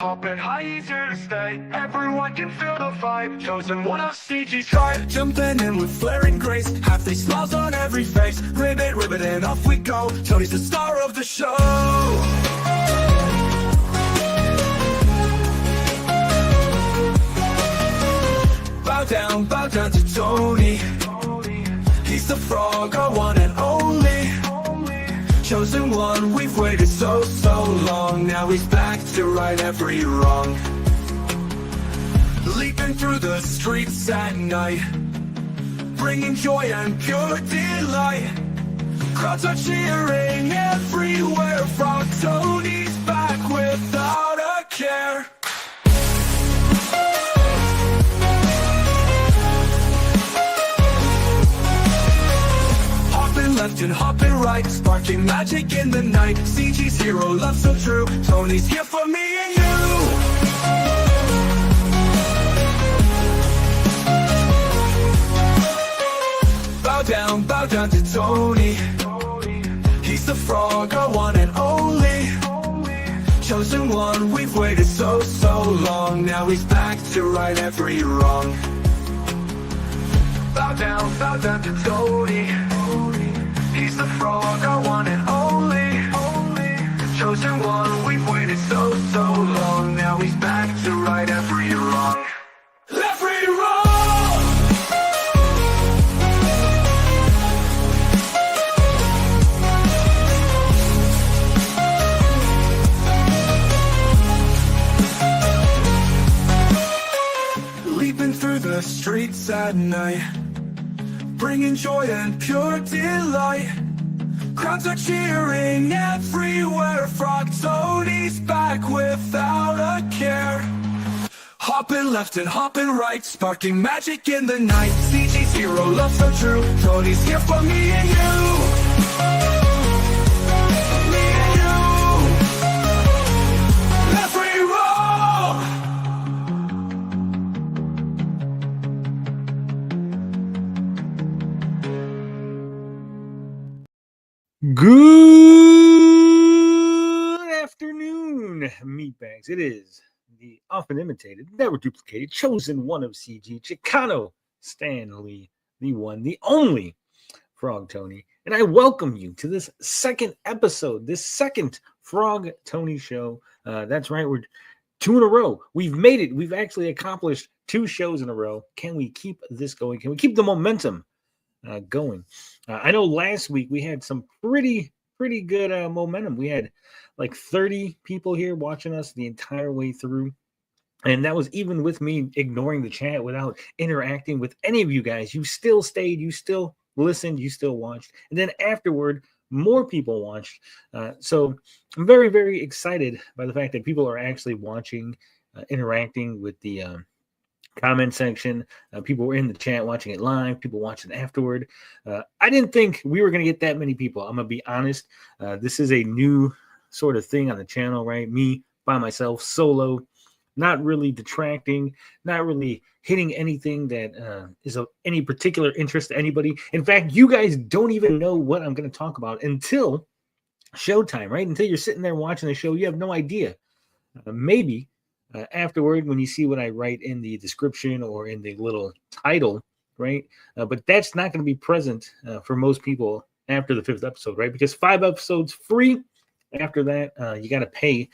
Hopping high, easier to stay. Everyone can feel the vibe. Chosen one of CG's tribe. Jumping in with flaring grace. Half they smiles on every face. Ribbit, and off we go. Tony's the star of the show. Bow down to Tony. He's the frog, our one and only. Chosen one, we've waited so long. Now he's back to right every wrong. Leaping through the streets at night, bringing joy and pure delight. Crowds are cheering everywhere. From Tony's back without a care. Left and hopping right, sparking magic in the night. CG's hero love so true. Tony's here for me and you. Bow down to Tony. He's the frog, our one and only. Chosen one, we've waited so long. Now he's back to right every wrong. Bow down to Tony. He's the frog, our one and only. Chosen one, we've waited so long. Now he's back to right every wrong. Every wrong! Leaping through the streets at night, bringing joy and pure delight. Crowds are cheering everywhere. Frog Tony's back without a care. Hopping left and hopping right, sparking magic in the night. CG's hero love so true. Tony's here for me and you. Me and you. Every wrong! Good afternoon, meatbags. It is the often imitated, never duplicated, chosen one of CG, Chicano Stanley, the one, the only Frog Tony. And I welcome you to this second episode, this second Frog Tony show. That's right, we're 2 in a row. We've made it. We've actually accomplished 2 shows in a row. Can we keep this going? Can we keep the momentum going? I know last week we had some pretty good momentum. We had like 30 people here watching us the entire way through, and that was even with me ignoring the chat without interacting with any of you guys. You still stayed, you still listened, you still watched, and then afterward more people watched. So I'm very excited by the fact that people are actually watching, interacting with the comment section. People were in the chat watching it live, people watching afterward. I didn't think we were going to get that many people. I'm going to be honest. This is a new sort of thing on the channel, right? Me by myself, solo, not really detracting, not really hitting anything that is of any particular interest to anybody. In fact, you guys don't even know what I'm going to talk about until showtime, right? Until you're sitting there watching the show, you have no idea. Maybe afterward, when you see what I write in the description or in the little title, right? But that's not going to be present for most people after the 5th episode, right? Because 5 episodes free. After that, you got to pay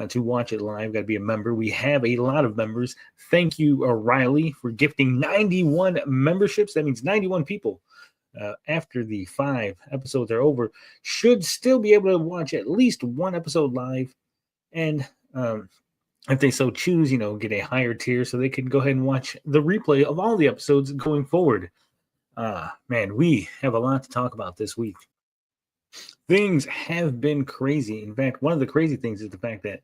to watch it live. Got to be a member. We have a lot of members. Thank you, Riley, for gifting 91 memberships. That means 91 people after the 5 episodes are over should still be able to watch at least 1 episode live. And if they so choose, get a higher tier so they can go ahead and watch the replay of all the episodes going forward. Man, we have a lot to talk about this week. Things have been crazy. In fact, one of the crazy things is the fact that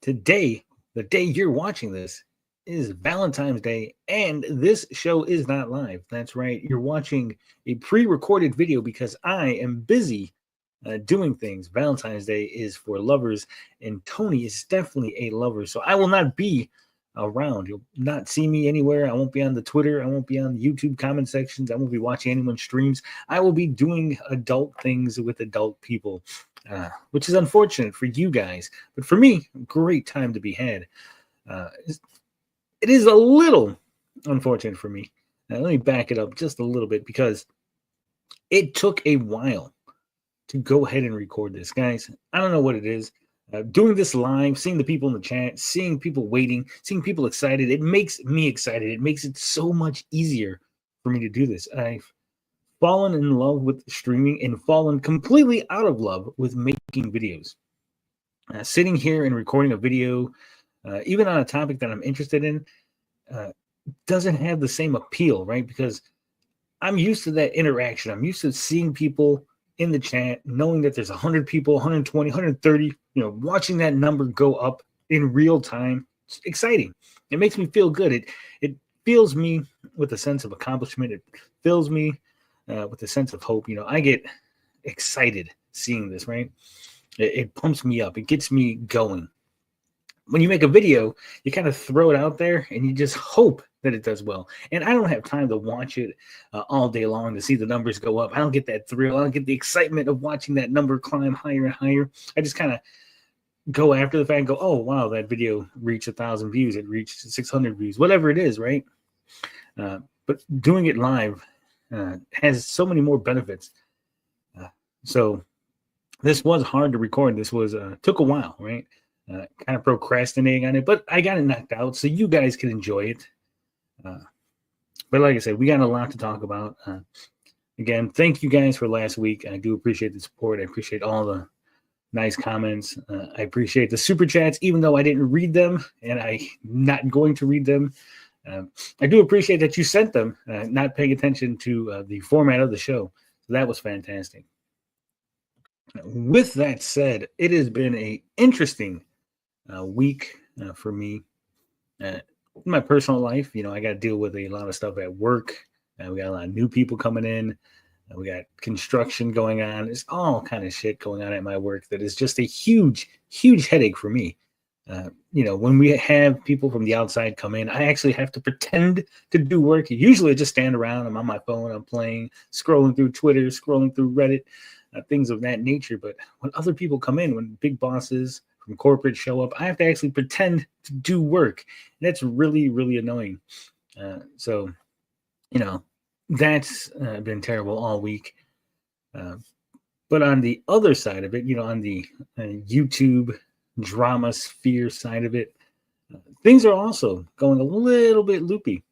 today, the day you're watching this, is Valentine's Day, and this show is not live. That's right. You're watching a pre-recorded video because I am busy doing things. Valentine's Day is for lovers, and Tony is definitely a lover. So I will not be around. You'll not see me anywhere. I won't be on the Twitter. I won't be on the YouTube comment sections. I won't be watching anyone's streams. I will be doing adult things with adult people. which is unfortunate for you guys. But for me, great time to be had. It is a little unfortunate for me. Now, let me back it up just a little bit because it took a while to go ahead and record this, guys. I don't know what it is. Doing this live, seeing the people in the chat, seeing people waiting, seeing people excited, it makes me excited. It makes it so much easier for me to do this. I've fallen in love with streaming and fallen completely out of love with making videos. Sitting here and recording a video, even on a topic that I'm interested in, doesn't have the same appeal, right? Because I'm used to that interaction. I'm used to seeing people in the chat, knowing that there's 100 people, 120, 130, watching that number go up in real time. It's exciting. It makes me feel good. It fills me with a sense of accomplishment. It fills me with a sense of hope. I get excited seeing this, right? It pumps me up. It gets me going. When you make a video, you kind of throw it out there and you just hope that it does well. And I don't have time to watch it all day long to see the numbers go up. I don't get that thrill. I don't get the excitement of watching that number climb higher and higher. I just kind of go after the fact and go, oh, wow, that video reached 1,000 views. It reached 600 views, whatever it is, right? But doing it live has so many more benefits. So this was hard to record. This was took a while, right? Kind of procrastinating on it, but I got it knocked out so you guys can enjoy it. But like I said, we got a lot to talk about. Again, thank you guys for last week. I do appreciate the support. I appreciate all the nice comments. I appreciate the super chats, even though I didn't read them and I'm not going to read them. I do appreciate that you sent them, not paying attention to the format of the show. So that was fantastic. With that said, it has been an interesting week for me. In my personal life, I got to deal with a lot of stuff at work. We got a lot of new people coming in. We got construction going on. There's all kind of shit going on at my work that is just a huge, huge headache for me. When we have people from the outside come in, I actually have to pretend to do work. Usually I just stand around. I'm on my phone. I'm playing, scrolling through Twitter, scrolling through Reddit, things of that nature. But when other people come in, when big bosses from corporate show up, I have to actually pretend to do work. And that's really, really annoying. So that's been terrible all week. But on the other side of it, on the YouTube drama sphere side of it, things are also going a little bit loopy,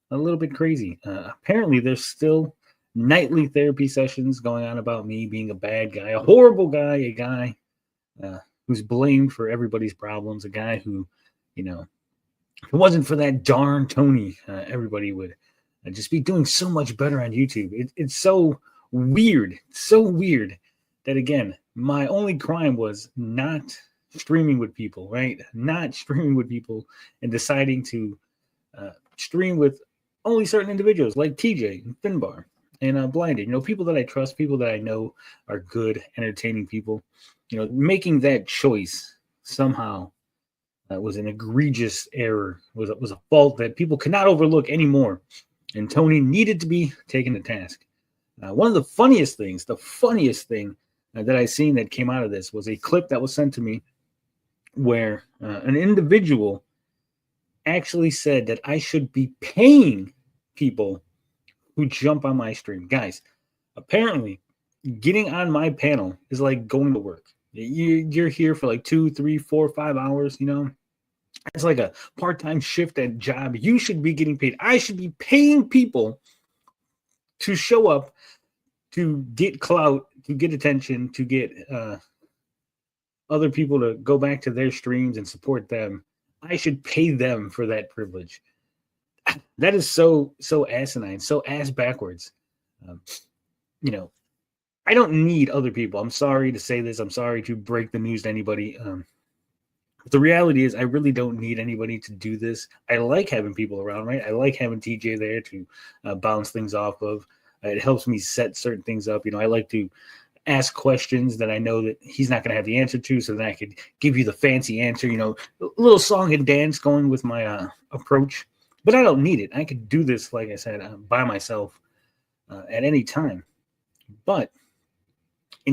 a little bit crazy. Apparently, there's still nightly therapy sessions going on about me being a bad guy, a horrible guy, a guy who's blamed for everybody's problems, a guy who, if it wasn't for that darn Tony, everybody would just be doing so much better on YouTube. It's so weird that, again, my only crime was not streaming with people, right? Not streaming with people and deciding to stream with only certain individuals like TJ and Finbar and Blinded, people that I trust, people that I know are good, entertaining people. Making that choice somehow was an egregious error, was a fault that people cannot overlook anymore. And Tony needed to be taken to task. One of the funniest thing that I seen that came out of this was a clip that was sent to me where an individual actually said that I should be paying people who jump on my stream. Guys, apparently getting on my panel is like going to work. You're here for like 2, 3, 4, 5 hours, It's like a part-time shift at job. You should be getting paid. I should be paying people to show up, to get clout, to get attention, to get other people to go back to their streams and support them. I should pay them for that privilege. That is so asinine, so ass backwards. I don't need other people. I'm sorry to say this. I'm sorry to break the news to anybody. But the reality is I really don't need anybody to do this. I like having people around, right? I like having TJ there to bounce things off of. It helps me set certain things up. I like to ask questions that I know that he's not going to have the answer to, so that I could give you the fancy answer, a little song and dance going with my approach. But I don't need it. I could do this, like I said, by myself at any time. But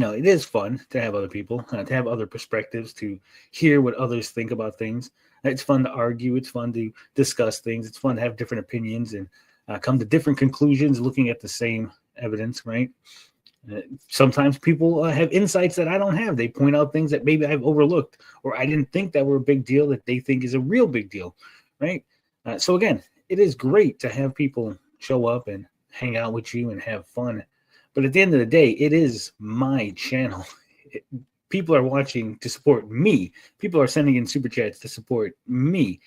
it is fun to have other people, to have other perspectives, to hear what others think about things. It's fun to argue. It's fun to discuss things. It's fun to have different opinions and come to different conclusions looking at the same evidence, right? Sometimes people have insights that I don't have. They point out things that maybe I've overlooked or I didn't think that were a big deal that they think is a real big deal, right? So again, it is great to have people show up and hang out with you and have fun. But at the end of the day, it is my channel. People are watching to support me. People are sending in super chats to support me.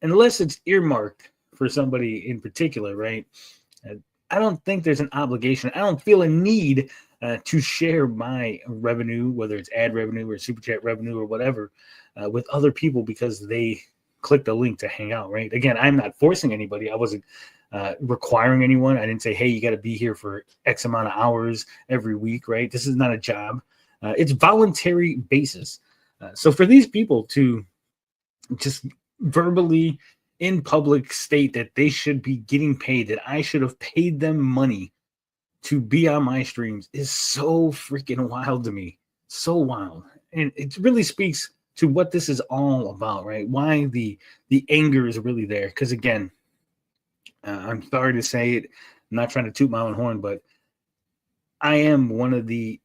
Unless it's earmarked for somebody in particular, right? I don't think there's an obligation. I don't feel a need to share my revenue, whether it's ad revenue or super chat revenue or whatever, with other people because they clicked a link to hang out, right? Again, I'm not forcing anybody. I wasn't requiring anyone. I didn't say, hey, you got to be here for X amount of hours every week, right? This is not a job. It's voluntary basis. So for these people to just verbally in public state that they should be getting paid, that I should have paid them money to be on my streams is so freaking wild to me. So wild. And it really speaks to what this is all about, right? Why the anger is really there. Because again, I'm sorry to say it, I'm not trying to toot my own horn, but I am one of the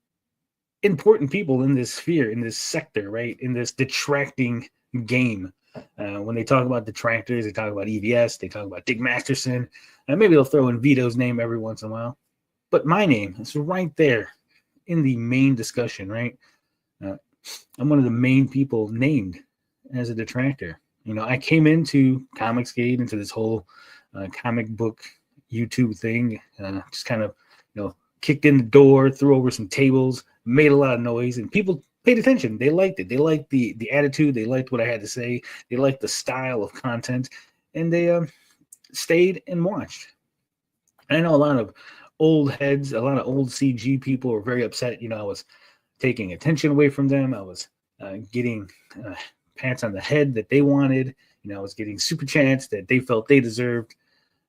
important people in this sphere, in this sector, right? In this detracting game. When they talk about detractors, they talk about EVS, they talk about Dick Masterson, and maybe they'll throw in Vito's name every once in a while. But my name is right there in the main discussion, right? I'm one of the main people named as a detractor. I came into Comicsgate, into this whole comic book YouTube thing, just kind of, kicked in the door, threw over some tables, made a lot of noise, and people paid attention. They liked it. They liked the attitude. They liked what I had to say. They liked the style of content, and they stayed and watched. And I know a lot of old heads, a lot of old CG people were very upset. I was taking attention away from them. I was getting pats on the head that they wanted. I was getting super chats that they felt they deserved.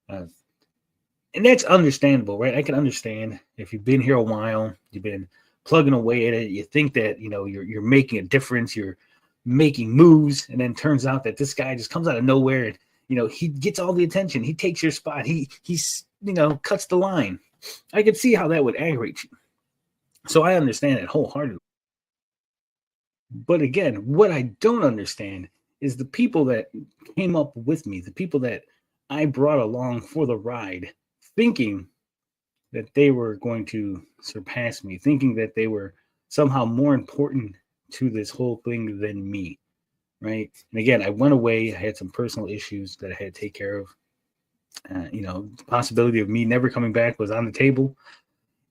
And that's understandable, right? I can understand if you've been here a while, you've been plugging away at it, you think that you're making a difference, you're making moves, and then turns out that this guy just comes out of nowhere and he gets all the attention, he takes your spot, he's cuts the line. I could see how that would aggravate you. So I understand it wholeheartedly. But again, what I don't understand is the people that came up with me, the people that I brought along for the ride, thinking that they were going to surpass me, thinking that they were somehow more important to this whole thing than me, right? And again, I went away. I had some personal issues that I had to take care of. The possibility of me never coming back was on the table.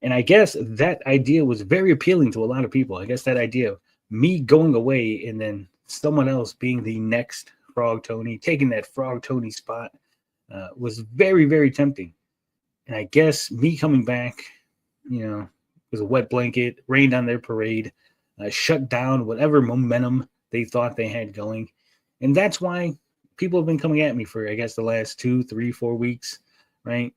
And I guess that idea was very appealing to a lot of people. I guess that idea of me going away and then someone else being the next Frog Tony, taking that Frog Tony spot, was very, very tempting. And I guess me coming back, was a wet blanket, rained on their parade, shut down whatever momentum they thought they had going. And that's why people have been coming at me for, I guess, the last 2, 3, 4 weeks, right?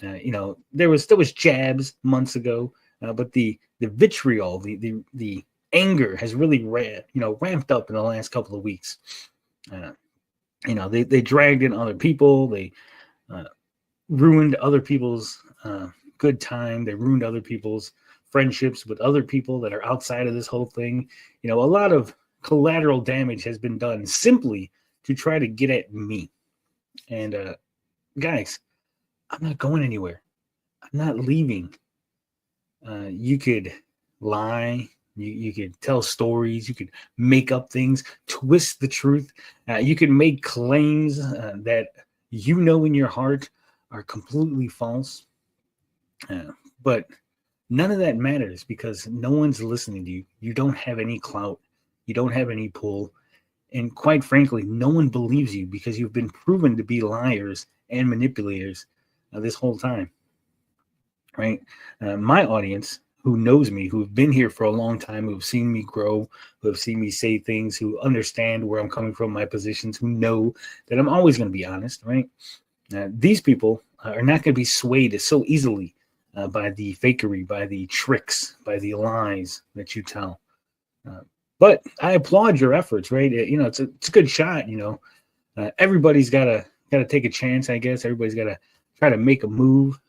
There was jabs months ago, but the vitriol, the anger has really ramped up in the last couple of weeks. They dragged in other people. They ruined other people's good time. They ruined other people's friendships with other people that are outside of this whole thing. A lot of collateral damage has been done simply to try to get at me. And guys, I'm not going anywhere. I'm not leaving. You could lie. You could tell stories. You could make up things, twist the truth. You could make claims that in your heart are completely false. But none of that matters because no one's listening to you. You don't have any clout. You don't have any pull. And quite frankly, no one believes you because you've been proven to be liars and manipulators this whole time. Right? My audience, who knows me, who've been here for a long time, who've seen me grow, who have seen me say things, who understand where I'm coming from, my positions, who know that I'm always going to be honest, right? These people are not going to be swayed so easily by the fakery, by the tricks, by the lies that you tell. But I applaud your efforts, right? It's a good shot. Everybody's gotta take a chance, I guess. Everybody's gotta try to make a move.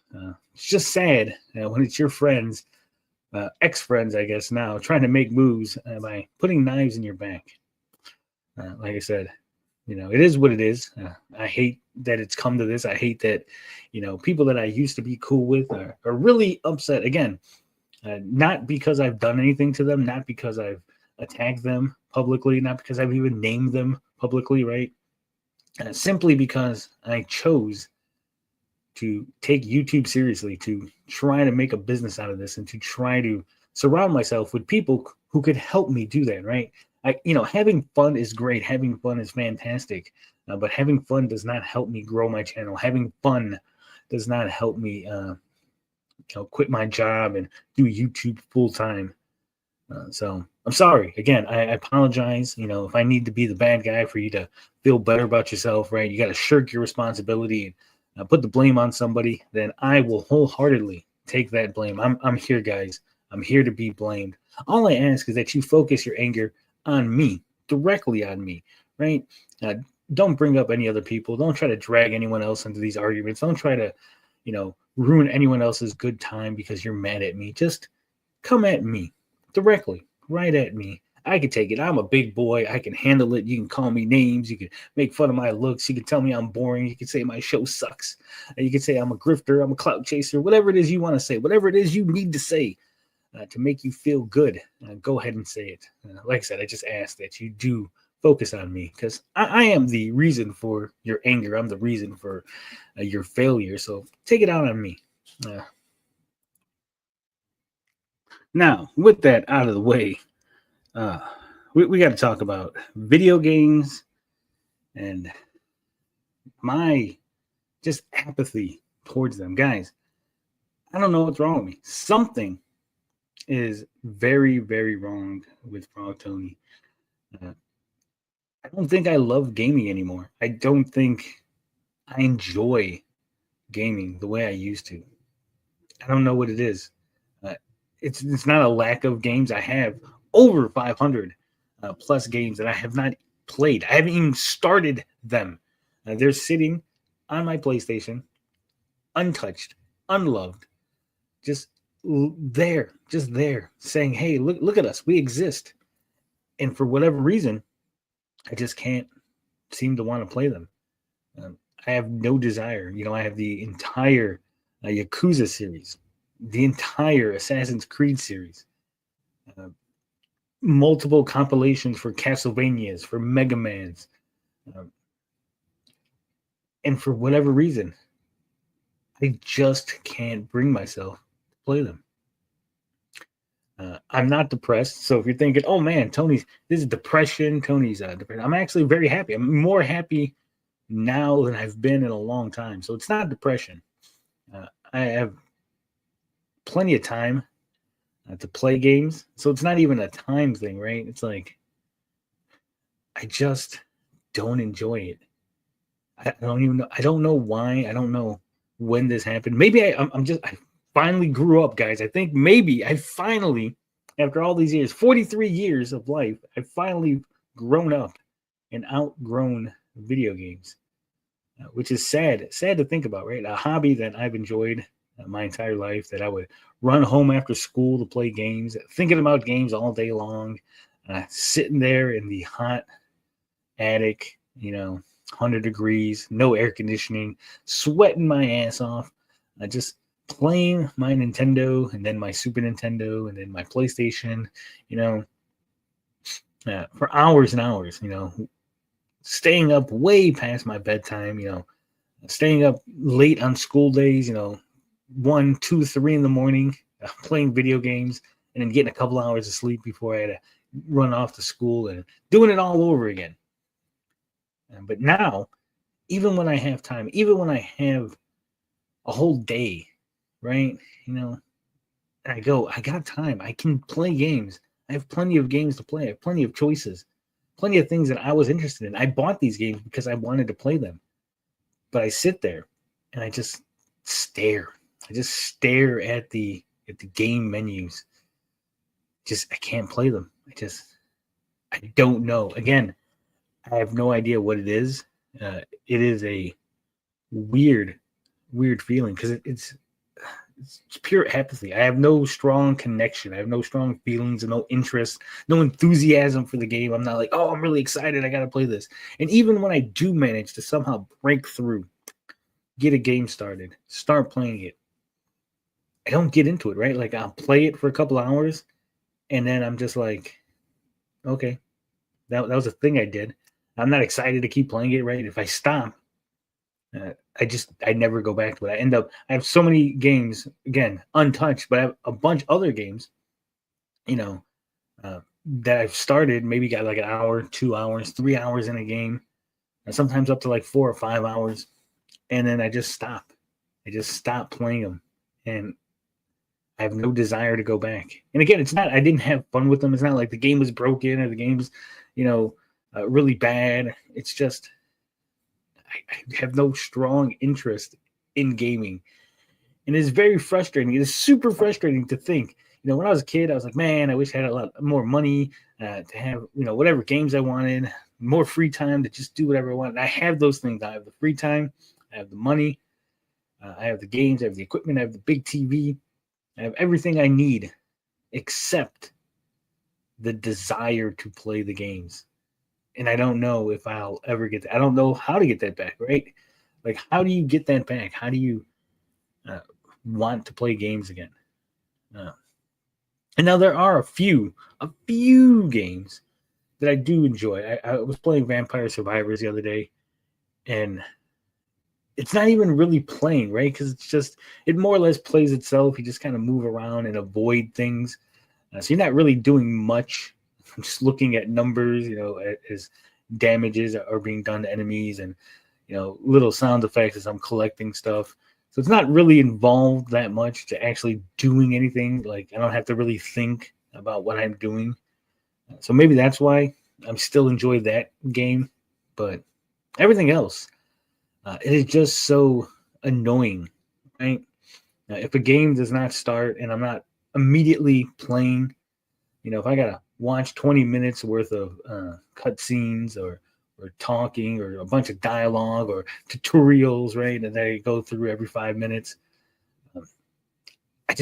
It's just sad when it's your friends, ex-friends, I guess now, trying to make moves by putting knives in your back. Like I said, it is what it is. I hate that it's come to this. I hate that, people that I used to be cool with are really upset again. Not because I've done anything to them, not because I've attacked them publicly, not because I've even named them publicly, right? Simply because I chose to take YouTube seriously, to try to make a business out of this, and to try to surround myself with people who could help me do that, right? Having fun is great. Having fun is fantastic. But having fun does not help me grow my channel. Having fun does not help me, quit my job and do YouTube full time. So I'm sorry. Again, I apologize. If I need to be the bad guy for you to feel better about yourself, right? You got to shirk your responsibility and put the blame on somebody. Then I will wholeheartedly take that blame. I'm here, guys. I'm here to be blamed. All I ask is that you focus your anger on me, directly on me, right? Don't bring up any other people. Don't try to drag anyone else into these arguments. Don't try to, ruin anyone else's good time because you're mad at me. Just come at me directly, right at me. I can take it. I'm a big boy. I can handle it. You can call me names. You can make fun of my looks. You can tell me I'm boring. You can say my show sucks. You can say I'm a grifter. I'm a clout chaser. Whatever it is you want to say, whatever it is you need to say to make you feel good, go ahead and say it. Like I said, I just ask that you do focus on me because I am the reason for your anger. I'm the reason for your failure. So take it out on me. Now, with that out of the way, we got to talk about video games and my just apathy towards them. Guys, I don't know what's wrong with me. Something is very, very wrong with Frog Tony. I don't think I love gaming anymore. I don't think I enjoy gaming the way I used to. I don't know what it is. It's not a lack of games. I have over 500 plus games that I have not played. I haven't even started them. They're sitting on my PlayStation, untouched, unloved, just there, saying, "Hey, look at us. We exist." And for whatever reason, I just can't seem to want to play them. I have no desire. I have the entire Yakuza series, the entire Assassin's Creed series, multiple compilations for Castlevanias, for Mega Mans. And for whatever reason, I just can't bring myself to play them. I'm not depressed. So if you're thinking, oh man, this is depression. Tony's depressed. I'm actually very happy. I'm more happy now than I've been in a long time. So it's not depression. I have plenty of time to play games. So it's not even a time thing, right? It's like, I just don't enjoy it. I don't even know. I don't know why. I don't know when this happened. Maybe I finally grew up, guys. I think maybe I finally, after all these years, 43 years of life, I finally grown up and outgrown video games, which is sad to think about, right? A hobby that I've enjoyed my entire life, that I would run home after school to play games, thinking about games all day long, sitting there in the hot attic, 100 degrees, no air conditioning, sweating my ass off, just playing my Nintendo and then my Super Nintendo and then my PlayStation, for hours and hours, staying up way past my bedtime, staying up late on school days, 1, 2, 3 in the morning, playing video games, and then getting a couple hours of sleep before I had to run off to school and doing it all over again. But now, even when I have time, even when I have a whole day, right? I got time. I can play games. I have plenty of games to play. I have plenty of choices, plenty of things that I was interested in. I bought these games because I wanted to play them. But I sit there and I just stare. I just stare at the game menus. I can't play them. I don't know. Again, I have no idea what it is. It is a weird feeling because it's pure apathy. I have no strong connection. I have no strong feelings and no interest, no enthusiasm for the game. I'm not like, oh, I'm really excited. I got to play this. And even when I do manage to somehow break through, get a game started, start playing it, I don't get into it, right? Like I'll play it for a couple hours and then I'm just like, okay, that was a thing I did. I'm not excited to keep playing it, right? If I stop, I never go back to it. I have so many games, again, untouched, but I have a bunch of other games, that I've started, maybe got like an hour, 2 hours, 3 hours in a game, and sometimes up to like 4 or 5 hours. And then I just stop. I just stop playing them. And I have no desire to go back. And again, it's not, I didn't have fun with them. It's not like the game was broken or the game's, really bad. It's just, I have no strong interest in gaming. And it's very frustrating. It is super frustrating to think, when I was a kid, I was like, man, I wish I had a lot more money to have, whatever games I wanted, more free time to just do whatever I want. And I have those things. I have the free time. I have the money. I have the games. I have the equipment. I have the big TV. I have everything I need except the desire to play the games. And I don't know if I'll ever get that. I don't know how to get that back, right? Like, how do you get that back? How do you want to play games again? And now there are a few games that I do enjoy. I was playing Vampire Survivors the other day, and it's not even really playing, right? Because it more or less plays itself. You just kind of move around and avoid things. So you're not really doing much. I'm just looking at numbers, as damages are being done to enemies and, little sound effects as I'm collecting stuff. So it's not really involved that much to actually doing anything. Like, I don't have to really think about what I'm doing. So maybe that's why I'm still enjoy that game. But everything else, it is just so annoying, right? If a game does not start and I'm not immediately playing, if I got to watch 20 minutes worth of cutscenes or talking or a bunch of dialogue or tutorials, right? And they go through every 5 minutes. I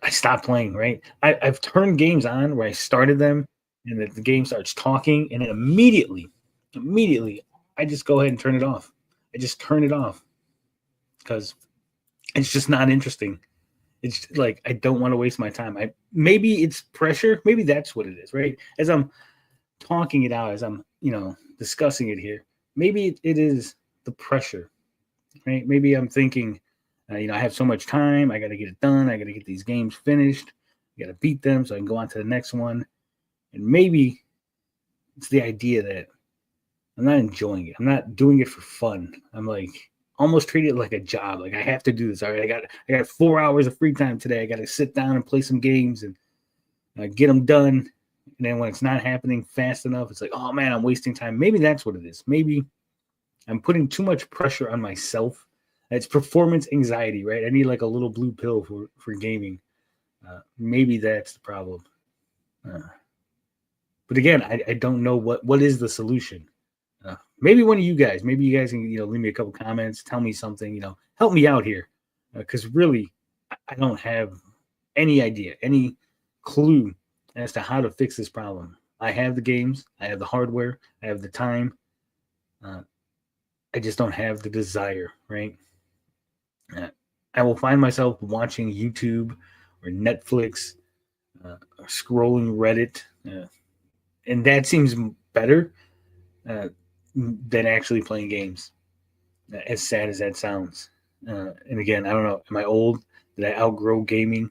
stop playing, right? I've turned games on where I started them and the game starts talking and then immediately, I just go ahead and turn it off. I just turn it off because it's just not interesting. It's like, I don't want to waste my time. Maybe it's pressure. Maybe that's what it is, right? As I'm talking it out, as I'm, discussing it here, maybe it is the pressure, right? Maybe I'm thinking, I have so much time. I got to get it done. I got to get these games finished. I got to beat them so I can go on to the next one. And maybe it's the idea that I'm not enjoying it. I'm not doing it for fun. I'm like, almost treat it like a job. Like, I have to do this. All right, I got 4 hours of free time today. I got to sit down and play some games and get them done. And then when it's not happening fast enough, it's like, oh man, I'm wasting time. Maybe that's what it is. Maybe I'm putting too much pressure on myself. It's performance anxiety, right? I need like a little blue pill for gaming. Maybe that's the problem. But again, I don't know what is the solution. Maybe one of you guys, can leave me a couple comments, tell me something, help me out here, because really I don't have any idea, any clue as to how to fix this problem. I have the games, I have the hardware, I have the time. I just don't have the desire, right? I will find myself watching YouTube or Netflix, or scrolling Reddit, and that seems better than actually playing games, as sad as that sounds. And again, I don't know, am I old? Did I outgrow gaming?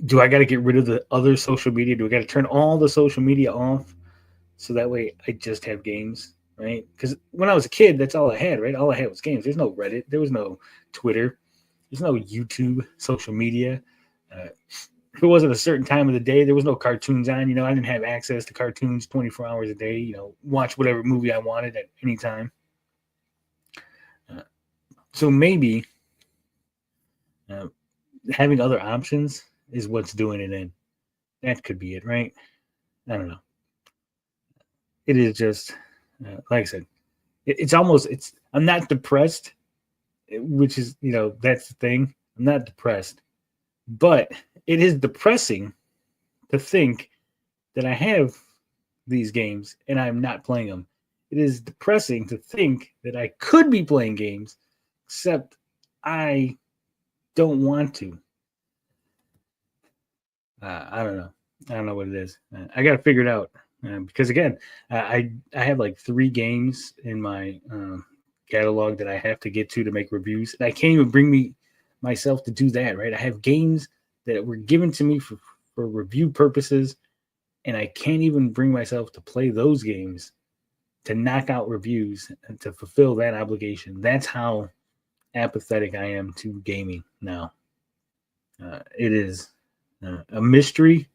Do I got to get rid of the other social media? Do I got to turn all the social media off so that way I just have games, right? Because when I was a kid, that's all I had, right? All I had was games. There's no Reddit. There was no Twitter. There's no YouTube, social media. If it wasn't a certain time of the day, there was no cartoons on. I didn't have access to cartoons 24 hours a day, watch whatever movie I wanted at any time. So maybe Having other options is what's doing it in. That could be it, right? I don't know. It is just, like I said, it's almost, I'm not depressed, which is, that's the thing. I'm not depressed, but it is depressing to think that I have these games and I'm not playing them. It is depressing to think that I could be playing games, except I don't want to. I don't know. I don't know what it is. I got to figure it out because again, I have like 3 games in my catalog that I have to get to make reviews, and I can't even bring myself to do that. Right? I have games that were given to me for review purposes, and I can't even bring myself to play those games to knock out reviews and to fulfill that obligation. That's how apathetic I am to gaming now. It is a mystery.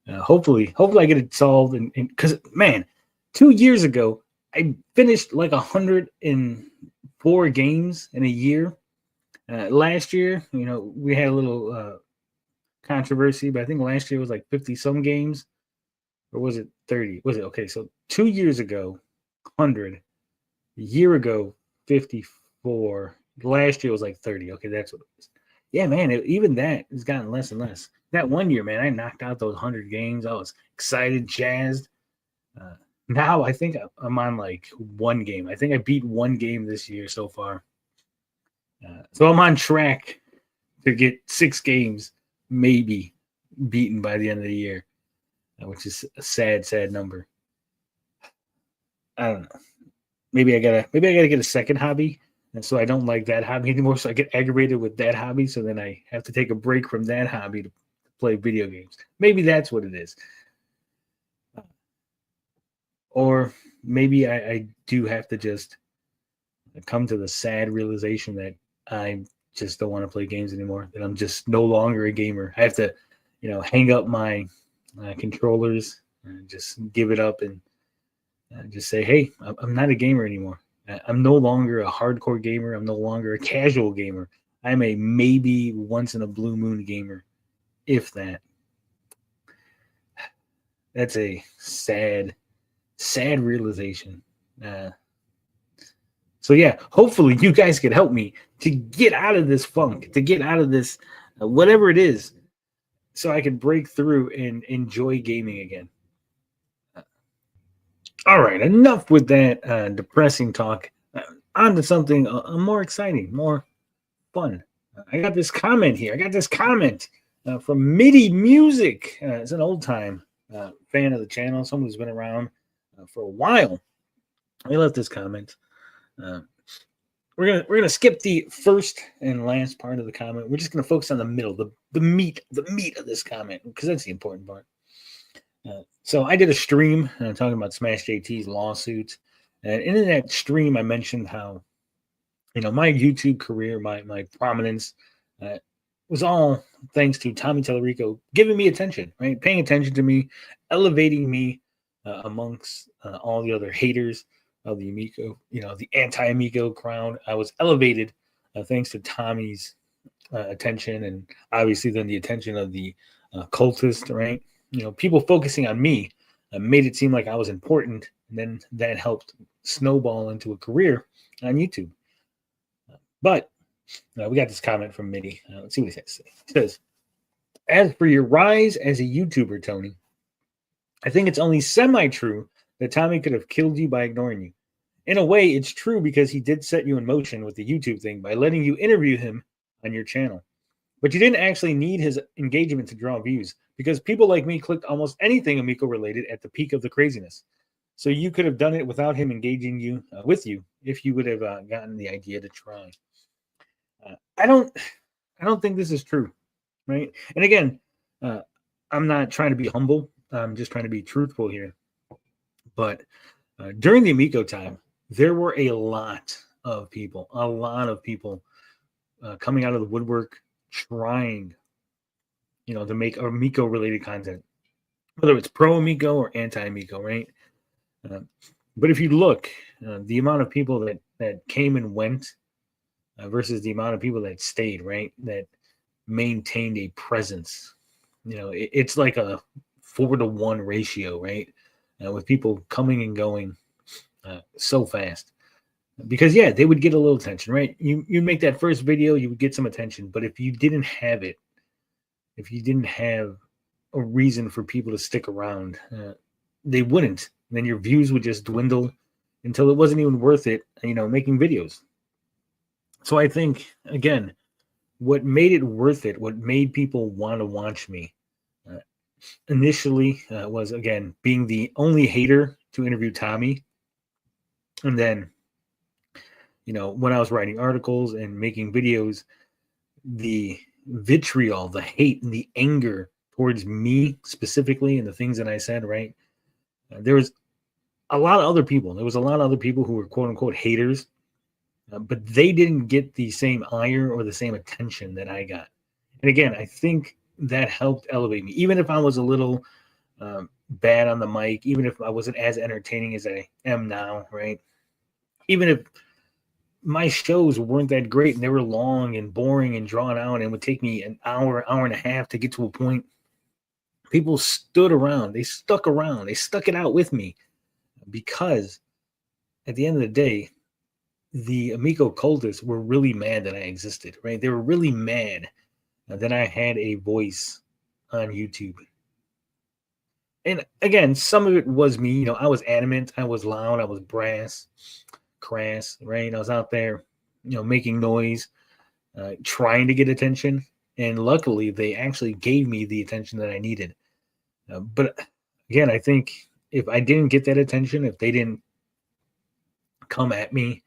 Hopefully I get it solved. And because man, 2 years ago I finished like 104 games in a year. Last year, we had a little controversy, but I think last year was like 50 some games, or was it 30? Was it okay? So 2 years ago, 100. A year ago, 54. Last year was like 30. Okay, that's what it was. Yeah, man, even that has gotten less and less. That 1 year, man, I knocked out those 100 games. I was excited, jazzed. Now I think I'm on like 1 game. I think I beat 1 game this year so far. So I'm on track to get 6 games, maybe, beaten by the end of the year, which is a sad, sad number. I don't know. Maybe I gotta get a second hobby, and so I don't like that hobby anymore. So I get aggravated with that hobby. So then I have to take a break from that hobby to play video games. Maybe that's what it is. Or maybe I do have to just come to the sad realization that I just don't want to play games anymore. That I'm just no longer a gamer. I have to, hang up my controllers and just give it up and just say, hey, I'm not a gamer anymore. I'm no longer a hardcore gamer. I'm no longer a casual gamer. I'm a maybe once in a blue moon gamer, if that. That's a sad, sad realization. So yeah, hopefully you guys can help me to get out of this funk, to get out of this, whatever it is, so I can break through and enjoy gaming again. All right, enough with that depressing talk. On to something more exciting, more fun. I got this comment here. From MIDI Music. It's an old time fan of the channel, someone who's been around for a while. He left this comment. We're gonna skip the first and last part of the comment. We're just gonna focus on the middle, the meat of this comment, because that's the important part. So I did a stream talking about Smash JT's lawsuit, and in that stream I mentioned how my YouTube career, my prominence, was all thanks to Tommy Tellerico giving me attention, right? Paying attention to me, elevating me amongst all the other haters of the Amico, the anti-Amico crowd. I was elevated thanks to Tommy's attention, and obviously then the attention of the cultist, right? People focusing on me made it seem like I was important, and then that helped snowball into a career on YouTube. But we got this comment from Mitty. Let's see what he has to say. He says, as for your rise as a YouTuber, Tony, I think it's only semi-true that Tommy could have killed you by ignoring you. In a way, it's true because he did set you in motion with the YouTube thing by letting you interview him on your channel. But you didn't actually need his engagement to draw views because people like me clicked almost anything Amico related at the peak of the craziness. So you could have done it without him engaging with you if you would have gotten the idea to try. I don't think this is true, right? And again, I'm not trying to be humble. I'm just trying to be truthful here. But during the Amico time, there were a lot of people coming out of the woodwork trying, to make Amico related content, whether it's pro Amico or anti Amico, right? But if you look, the amount of people that came and went versus the amount of people that stayed, right? That maintained a presence. It's like a 4-to-1 ratio, right? With people coming and going so fast. Because yeah, they would get a little attention, right? You make that first video, you would get some attention, but if you didn't have it, if you didn't have a reason for people to stick around, they wouldn't. And then your views would just dwindle until it wasn't even worth it, making videos. So I think, again, what made it worth it, what made people want to watch me initially was, again, being the only hater to interview Tommy. And then, when I was writing articles and making videos, the vitriol, the hate, and the anger towards me specifically and the things that I said, right? There was a lot of other people. There was a lot of other people who were quote unquote haters, but they didn't get the same ire or the same attention that I got. And again, I think that helped elevate me. Even if I was a little bad on the mic, even if I wasn't as entertaining as I am now, right? Even if my shows weren't that great and they were long and boring and drawn out and would take me an hour and a half to get to a point, people stood around. They stuck around. They stuck it out with me because at the end of the day, the Amico cultists were really mad that I existed, right? They were really mad that I had a voice on YouTube. And again, some of it was me. I was adamant. I was loud. I was crass, right? I was out there, making noise, trying to get attention. And luckily, they actually gave me the attention that I needed. But again, I think if I didn't get that attention, if they didn't come at me,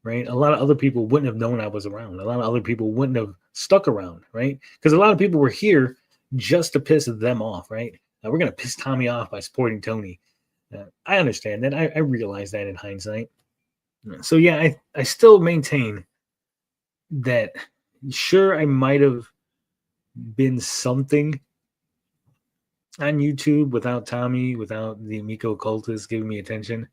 right, a lot of other people wouldn't have known I was around. A lot of other people wouldn't have stuck around, right? Because a lot of people were here just to piss them off, right? We're going to piss Tommy off by supporting Tony. I understand that. I realize that in hindsight. So yeah, I still maintain that sure, I might have been something on YouTube without Tommy, without the Amico cultists giving me attention,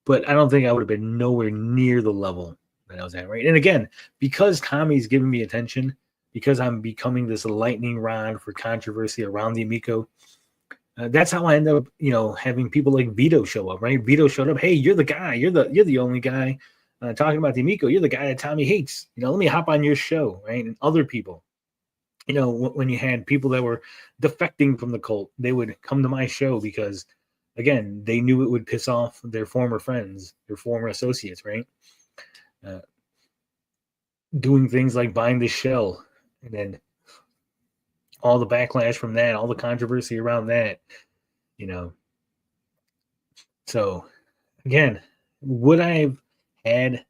but I don't think I would have been nowhere near the level that I was at, right? And again, because Tommy's giving me attention, because I'm becoming this lightning rod for controversy around the Amico, that's how I end up, having people like Vito show up, right? Vito showed up. Hey, you're the guy. You're the only guy talking about the Amico. You're the guy that Tommy hates. Let me hop on your show, right? And other people, when you had people that were defecting from the cult, they would come to my show because, again, they knew it would piss off their former friends, their former associates, right? Doing things like buying the shell, and then all the backlash from that, all the controversy around that, So, again, would I have had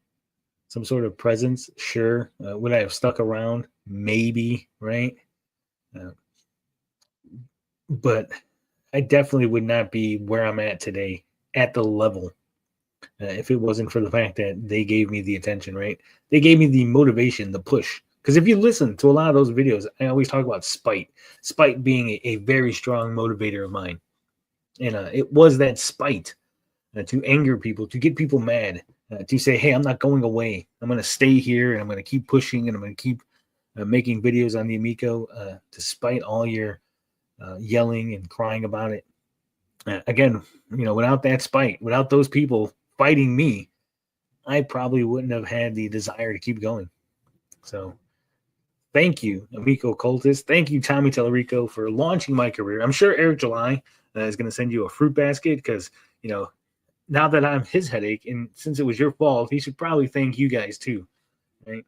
some sort of presence? Sure. Would I have stuck around? Maybe, right? But I definitely would not be where I'm at today at the level if it wasn't for the fact that they gave me the attention, right? They gave me the motivation, the push. Because if you listen to a lot of those videos, I always talk about spite being a very strong motivator of mine. And it was that spite to anger people, to get people mad, to say, hey, I'm not going away. I'm going to stay here and I'm going to keep pushing and I'm going to keep making videos on the Amico despite all your yelling and crying about it. Again, without that spite, without those people fighting me, I probably wouldn't have had the desire to keep going. So thank you, Amico cultists. Thank you, Tommy Tellerico, for launching my career. I'm sure Eric July is going to send you a fruit basket because, now that I'm his headache, and since it was your fault, he should probably thank you guys too, right?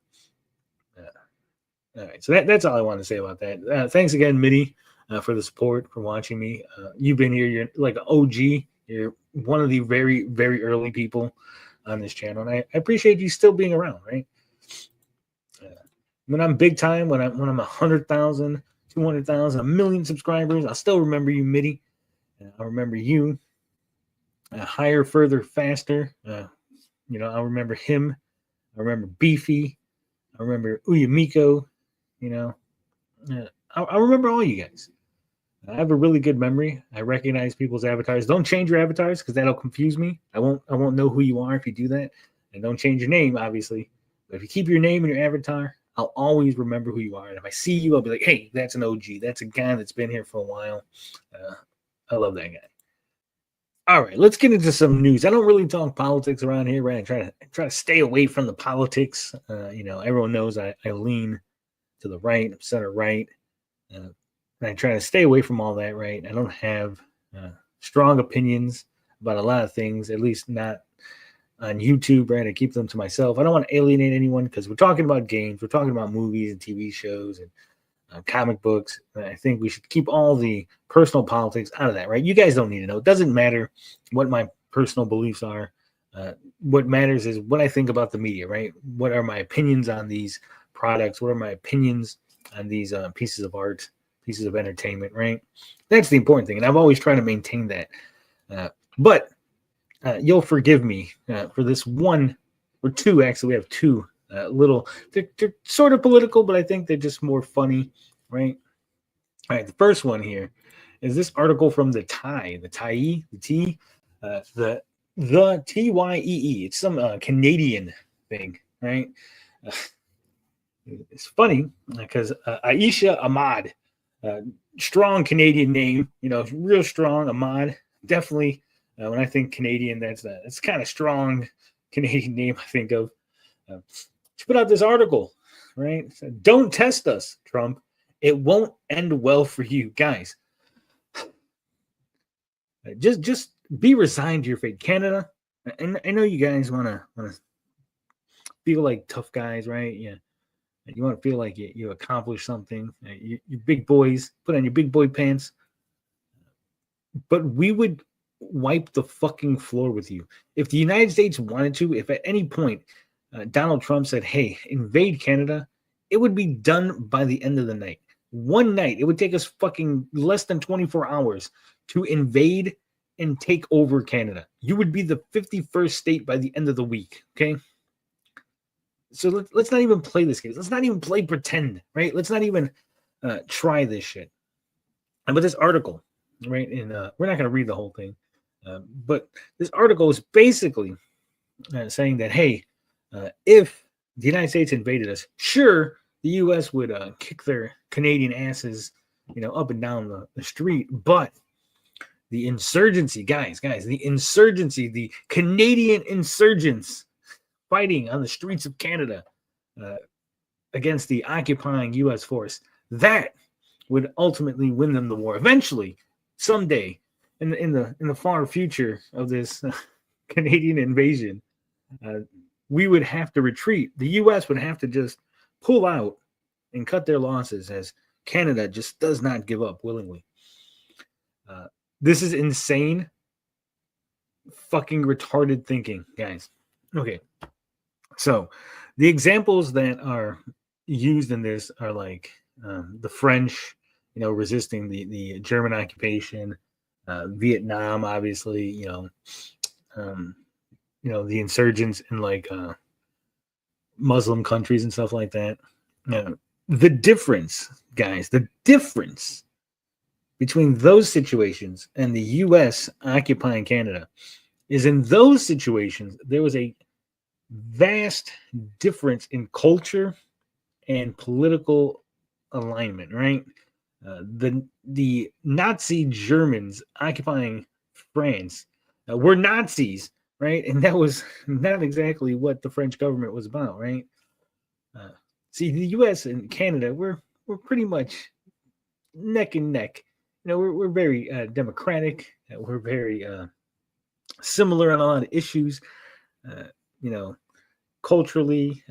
All right, so that's all I want to say about that. Thanks again, Mitty, for the support, for watching me. You've been here. You're like an OG. You're one of the very, very early people on this channel, and I appreciate you still being around, right? When I'm big time, when I'm 100,000, 200,000, 1 million subscribers, I'll still remember you, Mitty. I'll remember you. Higher, further, faster. I'll remember him. I remember Beefy. I remember Uyamiko. I remember all you guys. I have a really good memory. I recognize people's avatars. Don't change your avatars because that'll confuse me. I won't know who you are if you do that. And don't change your name, obviously. But if you keep your name and your avatar, I'll always remember who you are. And if I see you, I'll be like, hey, that's an OG. That's a guy that's been here for a while. I love that guy. All right, let's get into some news. I don't really talk politics around here, right? I try to stay away from the politics. Everyone knows I lean to the right, I'm center right. And I try to stay away from all that, right? I don't have strong opinions about a lot of things, at least not on YouTube, right? I keep them to myself. I don't want to alienate anyone because we're talking about games, we're talking about movies and TV shows and comic books. I think we should keep all the personal politics out of that, right? You guys don't need to know. It doesn't matter what my personal beliefs are. What matters is what I think about the media, right? What are my opinions on these products? What are my opinions on these pieces of art, pieces of entertainment, right? That's the important thing. And I've always tried to maintain that. But you'll forgive me for this one or two. Actually, we have two they're sort of political, but I think they're just more funny, right? All right, the first one here is this article from the TYEE. The TYEE. It's some Canadian thing, right? It's funny because Aisha Ahmad, strong Canadian name, real strong. Ahmad, definitely. When I think Canadian, that's kind of strong Canadian name I think of. She put out this article, right? Said, don't test us, Trump. It won't end well for you, guys. Just be resigned to your fate, Canada. And I know you guys want to feel like tough guys, right? Yeah, you want to feel like you accomplished something. You big boys, put on your big boy pants. But we would wipe the fucking floor with you if the United States wanted to. If at any point Donald Trump said, hey, invade Canada, it would be done by the end of the night. One night. It would take us fucking less than 24 hours to invade and take over Canada. You would be the 51st state by the end of the week, okay? So let's not even play this game. Let's not even play pretend, right? Let's not even try this shit. But this article, right, and we're not going to read the whole thing, but this article is basically saying that, hey, if the United States invaded us, sure, the U.S. would kick their Canadian asses, up and down the street. But the insurgency, guys, the insurgency, the Canadian insurgents fighting on the streets of Canada against the occupying U.S. force, that would ultimately win them the war. Eventually, someday, in the far future of this Canadian invasion, we would have to retreat. The U.S. would have to just pull out and cut their losses, as Canada just does not give up willingly. This is insane, fucking retarded thinking, guys. Okay, so the examples that are used in this are like the French, resisting the German occupation, Vietnam, obviously, the insurgents in like Muslim countries and stuff like that. The difference, guys, between those situations and the U.S. occupying Canada is in those situations, there was a vast difference in culture and political alignment, right? The Nazi Germans occupying France were Nazis, right? And that was not exactly what the French government was about, right? See, the U.S. and Canada, we're pretty much neck and neck. We're very democratic. We're very similar on a lot of issues. Culturally,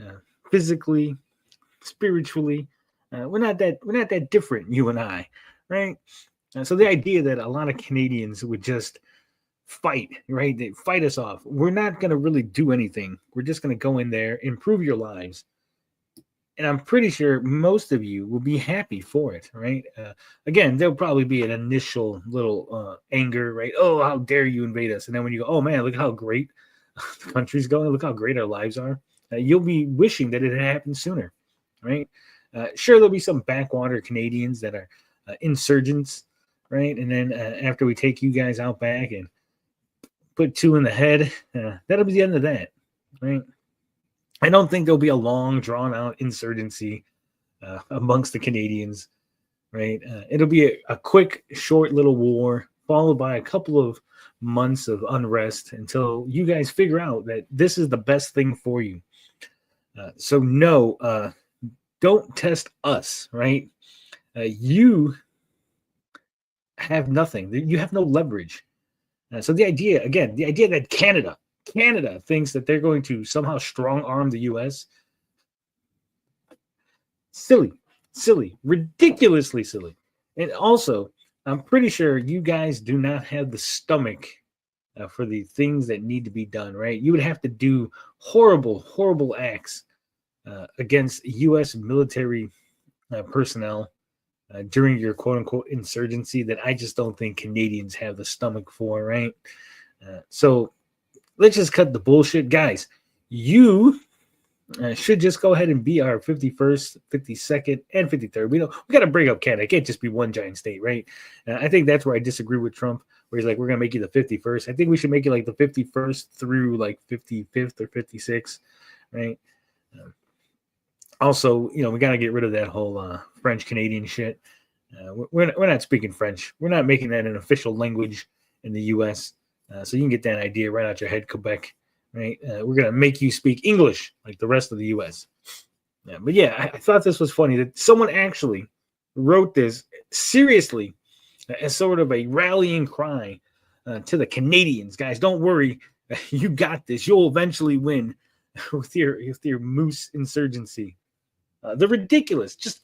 physically, spiritually, we're not that different, you and I, right? So the idea that a lot of Canadians would just fight, right? They fight us off. We're not going to really do anything. We're just going to go in there, improve your lives. And I'm pretty sure most of you will be happy for it, right? Again, there'll probably be an initial little anger, right? Oh, how dare you invade us? And then when you go, oh man, look how great the country's going. Look how great our lives are. You'll be wishing that it had happened sooner, right? Sure, there'll be some backwater Canadians that are insurgents, right? And then after we take you guys out back and put two in the head, that'll be the end of that, right? I don't think there'll be a long, drawn-out insurgency amongst the Canadians, right? It'll be a quick, short little war, followed by a couple of months of unrest until you guys figure out that this is the best thing for you. So no, don't test us, right? You have nothing. You have no leverage. So the idea, again, the idea that Canada thinks that they're going to somehow strong arm the U.S. Silly, ridiculously silly. And also, I'm pretty sure you guys do not have the stomach for the things that need to be done, right? You would have to do horrible acts against U.S. military personnel during your quote unquote insurgency that I just don't think Canadians have the stomach for, right? So let's just cut the bullshit. Guys, you should just go ahead and be our 51st, 52nd, and 53rd. We got to break up Canada. It can't just be one giant state, right? I think that's where I disagree with Trump, where he's like, we're going to make you the 51st. I think we should make it like the 51st through like 55th or 56th, right? Also, we got to get rid of that whole French Canadian shit. We're not speaking French. We're not making that an official language in the U.S. So you can get that idea right out your head, Quebec. Right? We're gonna make you speak English like the rest of the U.S. Yeah, but yeah, I thought this was funny that someone actually wrote this seriously as sort of a rallying cry to the Canadians. Guys, don't worry, you got this. You'll eventually win with your moose insurgency. The ridiculous, just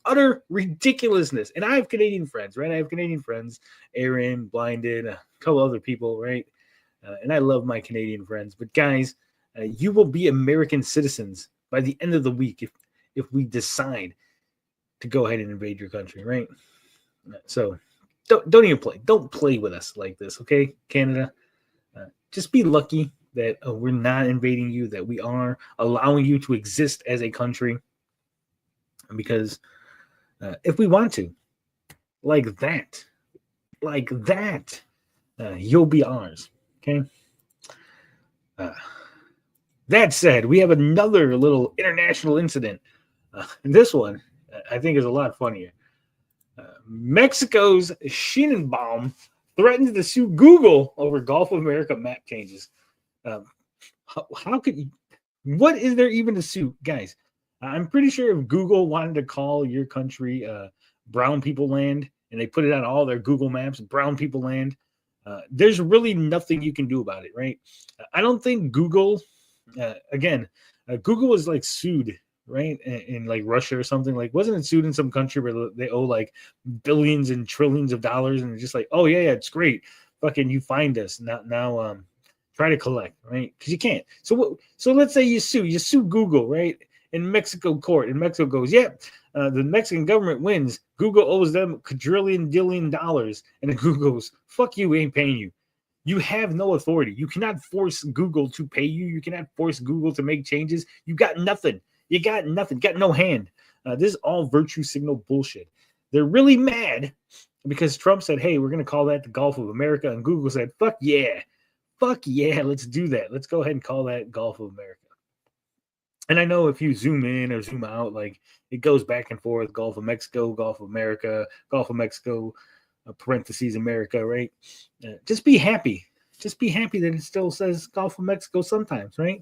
utter ridiculousness. And I have Canadian friends, right? I have Canadian friends, Aaron, Blinded, a couple other people, right? And I love my Canadian friends. But guys, you will be American citizens by the end of the week if we decide to go ahead and invade your country, right? So don't even play. Don't play with us like this, okay, Canada? Just be lucky that we're not invading you, that we are allowing you to exist as a country. Because if we want to, like that, you'll be ours. Okay. That said, we have another little international incident. And this one, I think, is a lot funnier. Mexico's Sheinbaum threatens to sue Google over Gulf of America map changes. How could you? What is there even to sue, guys? I'm pretty sure if Google wanted to call your country brown people land, and they put it on all their Google Maps, brown people land, there's really nothing you can do about it, right? I don't think Google, Google was like sued, right? In like Russia or something. Like, wasn't it sued in some country where they owe like billions and trillions of dollars, and it's just like, oh yeah, it's great, fucking you find us now, try to collect, right? Because you can't. So let's say you sue Google, right? In Mexico court, and Mexico goes, yeah, the Mexican government wins. Google owes them $1 dollars, and then Google goes, fuck you, we ain't paying you. You have no authority. You cannot force Google to pay you. You cannot force Google to make changes. You got nothing. You got no hand. This is all virtue signal bullshit. They're really mad because Trump said, hey, we're going to call that the Gulf of America, and Google said, fuck yeah, let's do that. Let's go ahead and call that Gulf of America. And I know if you zoom in or zoom out, like it goes back and forth, Gulf of Mexico, Gulf of America, Gulf of Mexico, parentheses America, right? Just be happy. Just be happy that it still says Gulf of Mexico sometimes, right?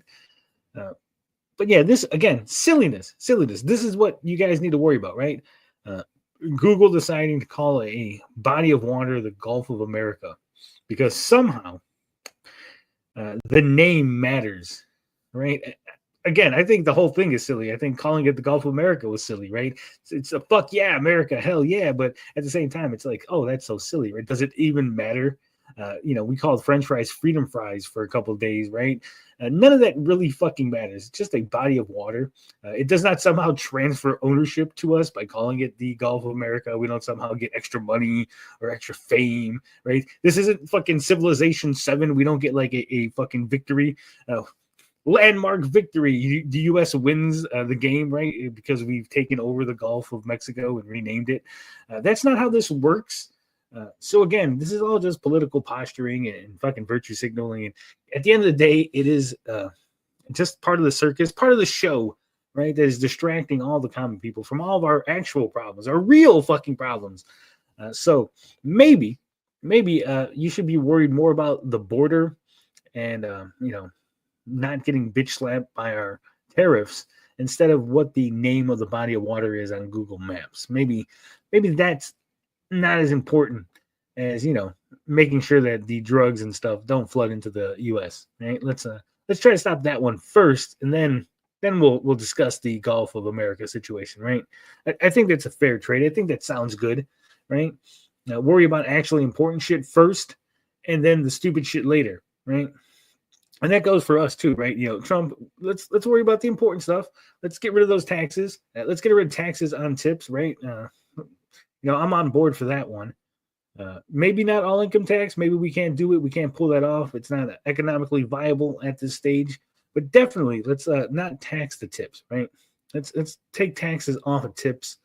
But yeah, this, again, silliness. This is what you guys need to worry about, right? Google deciding to call a body of water the Gulf of America because somehow the name matters, right? Again, I think the whole thing is silly. I think calling it the Gulf of America was silly, right? It's a fuck yeah, America, hell yeah. But at the same time, it's like, oh, that's so silly, right? Does it even matter? We called French fries freedom fries for a couple of days, right? None of that really fucking matters. It's just a body of water. It does not somehow transfer ownership to us by calling it the Gulf of America. We don't somehow get extra money or extra fame, right? This isn't fucking Civilization 7. We don't get like a fucking victory. Landmark victory. The U.S. wins the game, right? Because we've taken over the Gulf of Mexico and renamed it. That's not how this works. So again, this is all just political posturing and fucking virtue signaling. And at the end of the day, it is just part of the circus, part of the show, right? That is distracting all the common people from all of our actual problems, our real fucking problems. So maybe you should be worried more about the border and not getting bitch slapped by our tariffs instead of what the name of the body of water is on Google Maps. Maybe that's not as important as making sure that the drugs and stuff don't flood into the U.S. Right? Let's try to stop that one first, and then we'll discuss the Gulf of America situation. Right? I think that's a fair trade. I think that sounds good. Right? Worry about actually important shit first, and then the stupid shit later. Right? And that goes for us too, right? Trump. Let's worry about the important stuff. Let's get rid of those taxes. Let's get rid of taxes on tips, right? I'm on board for that one. Maybe not all income tax. Maybe we can't do it. We can't pull that off. It's not economically viable at this stage. But definitely, let's not tax the tips, right? Let's take taxes off of tips,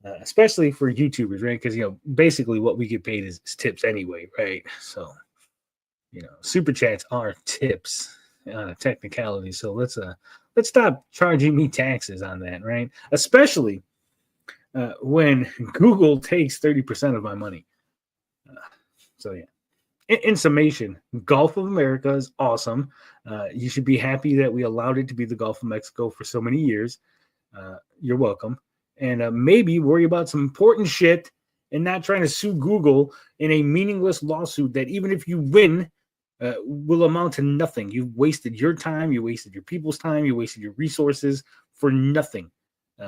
especially for YouTubers, right? Because basically what we get paid is tips anyway, right? So. Super chats are tips on a technicality. So let's stop charging me taxes on that, right? Especially when Google takes 30% of my money. So yeah. In summation, Gulf of America is awesome. You should be happy that we allowed it to be the Gulf of Mexico for so many years. You're welcome. And maybe worry about some important shit and not trying to sue Google in a meaningless lawsuit that even if you win, will amount to nothing. You've wasted your time, you wasted your people's time, you wasted your resources for nothing.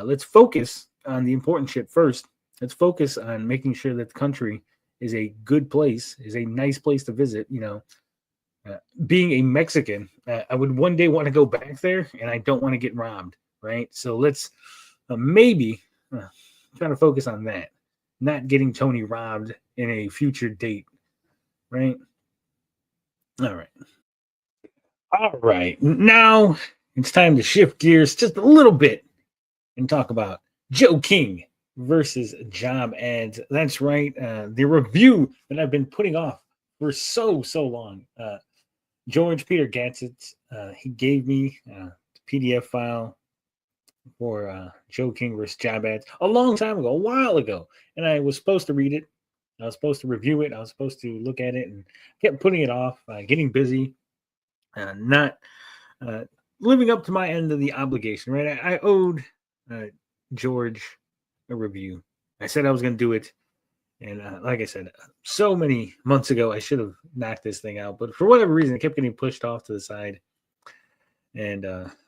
Let's focus on the important shit first. Let's focus on making sure that the country is a good place, is a nice place to visit. Being a Mexican, I would one day want to go back there, and I don't want to get robbed, right? So let's maybe try to focus on that, not getting Tony robbed in a future date, right? All right. Now it's time to shift gears just a little bit and talk about Joe King versus job ads. That's right. The review that I've been putting off for so long. George Peter Gatzett, he gave me the PDF file for Joe King versus job ads a long time ago, a while ago, and I was supposed to read it. I was supposed to review it. I was supposed to look at it and kept putting it off, getting busy, not living up to my end of the obligation, right? I owed George a review. I said I was going to do it. And like I said, so many months ago, I should have knocked this thing out. But for whatever reason, it kept getting pushed off to the side. And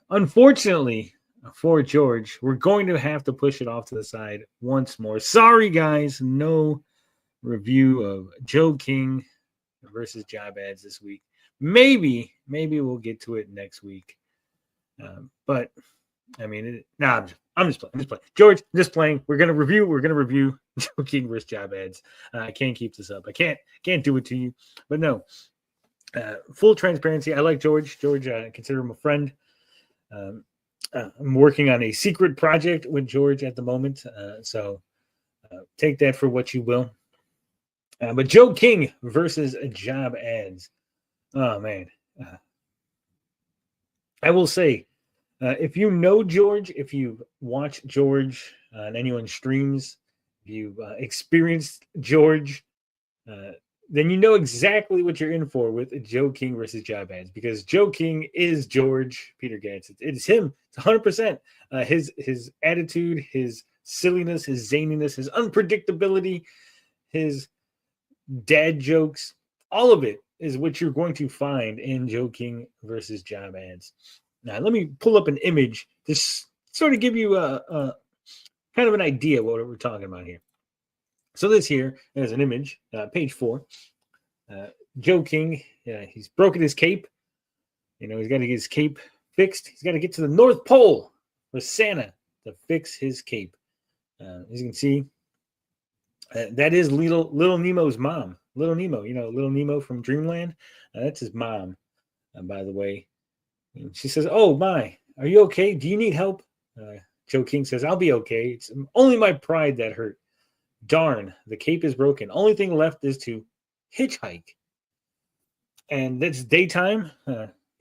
unfortunately for George, we're going to have to push it off to the side once more. Sorry, guys. No review of Joe King versus job ads this week. Maybe we'll get to it next week. But I mean, I'm just playing. George, I'm just playing. We're gonna review Joe King versus job ads. I can't keep this up. I can't do it to you. But no, full transparency. I like George. I consider him a friend. I'm working on a secret project with George at the moment. So take that for what you will. But Joe King versus job ads. Oh, man. I will say, if you know George, if you've watched George on anyone's streams, if you've experienced George, then you know exactly what you're in for with Joe King versus job ads, because Joe King is George Peter Gatzett. It's him. It's 100%. His attitude, his silliness, his zaniness, his unpredictability, his dad jokes, all of it is what you're going to find in Joe King versus job ads. Now, let me pull up an image to sort of give you a kind of an idea of what we're talking about here. So this here is an image, page 4. Joe King, he's broken his cape. He's got to get his cape fixed. He's got to get to the North Pole for Santa to fix his cape. As you can see, that is little Nemo's mom. Little Nemo, Little Nemo from Dreamland. That's his mom, by the way. And she says, "Oh, my, are you okay? Do you need help?" Joe King says, "I'll be okay. It's only my pride that hurt. Darn, the cape is broken. Only thing left is to hitchhike." And that's daytime.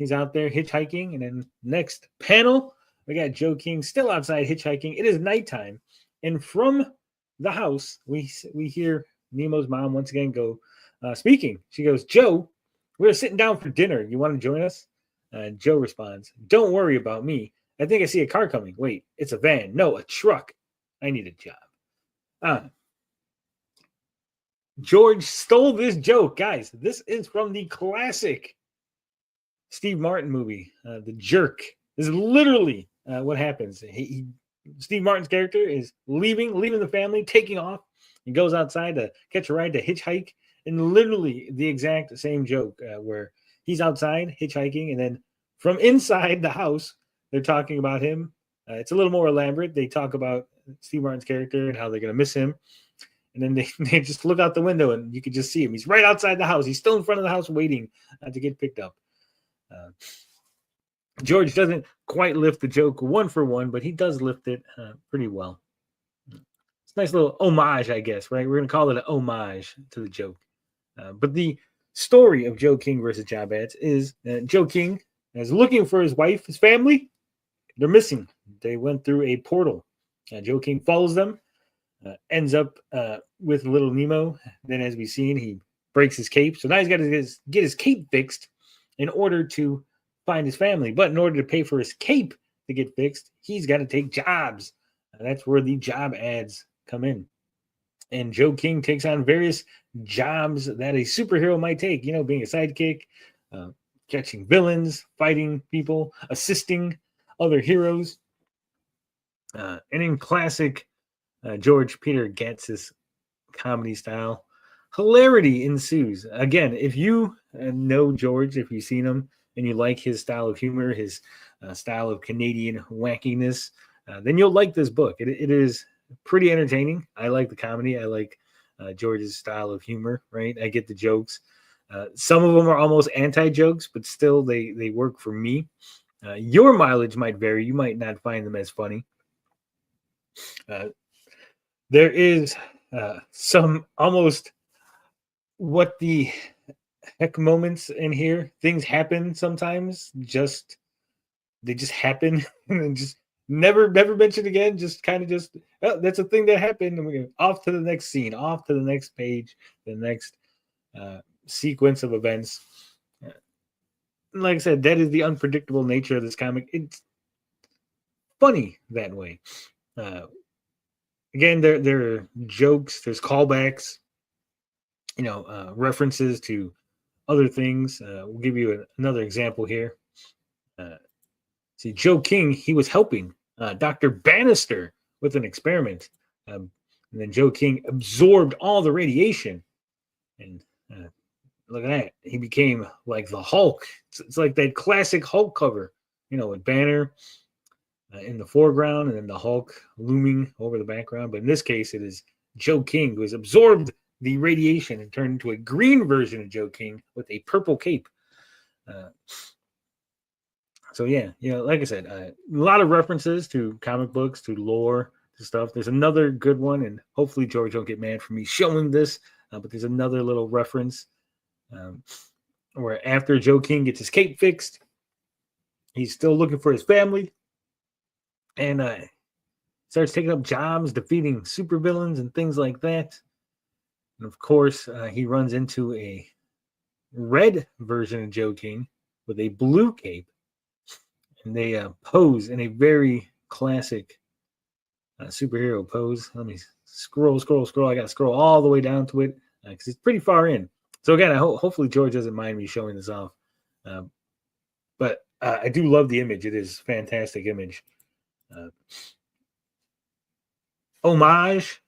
he's out there hitchhiking. And then next panel, we got Joe King still outside hitchhiking. It is nighttime. And from the house, we hear Nemo's mom once again go speaking. She goes, Joe, we're sitting down for dinner. You want to join us? Joe responds, don't worry about me. I think I see a car coming. Wait, it's a van. No, a truck. I need a job. George stole this joke. Guys, this is from the classic Steve Martin movie, The Jerk. This is literally what happens. Steve Martin's character is leaving the family, taking off, and goes outside to catch a ride to hitchhike. And literally the exact same joke where he's outside hitchhiking, and then from inside the house, they're talking about him. It's a little more elaborate. They talk about Steve Martin's character and how they're going to miss him. And then they just look out the window and you can just see him. He's right outside the house. He's still in front of the house waiting to get picked up. George doesn't quite lift the joke one for one, but he does lift it pretty well. It's a nice little homage, I guess, right? We're going to call it an homage to the joke. But the story of Joe King versus Job Ads is Joe King is looking for his wife, his family. They're missing. They went through a portal. Joe King follows them, ends up with little Nemo. Then, as we've seen, he breaks his cape. So now he's got to get his cape fixed in order to find his family. But in order to pay for his cape to get fixed, he's got to take jobs. And that's where the job ads come in. And Joe King takes on various jobs that a superhero might take, you know, being a sidekick, catching villains, fighting people, assisting other heroes. And in classic George Peter Gatzis comedy style, hilarity ensues. Again, if you know George, if you've seen him and you like his style of humor, his style of Canadian wackiness, then you'll like this book. It is pretty entertaining. I like the comedy. I like George's style of humor, right? I get the jokes. Some of them are almost anti-jokes, but still they work for me. Your mileage might vary. You might not find them as funny. There is some almost what the heck moments in here. Things happen sometimes. They just happen and just never mentioned again. Just kind of that's a thing that happened. And we're off to the next scene, off to the next page, the next sequence of events. Like I said, that is the unpredictable nature of this comic. It's funny that way. Again, there are jokes, there's callbacks, references to other things. We'll give you another example here. See, Joe King, he was helping Dr. Bannister with an experiment. And then Joe King absorbed all the radiation. And look at that. He became like the Hulk. It's like that classic Hulk cover, with Banner in the foreground and then the Hulk looming over the background. But in this case, it is Joe King who has absorbed the radiation and turned into a green version of Joe King with a purple cape. So yeah, like I said, a lot of references to comic books, to lore, to stuff. There's another good one, and hopefully George won't get mad for me showing this, but there's another little reference where after Joe King gets his cape fixed, he's still looking for his family, and starts taking up jobs, defeating supervillains and things like that. And of course, he runs into a red version of Joe King with a blue cape. And they pose in a very classic superhero pose. Let me scroll. I got to scroll all the way down to it because it's pretty far in. So again, hopefully George doesn't mind me showing this off. But I do love the image. It is a fantastic image. Homage,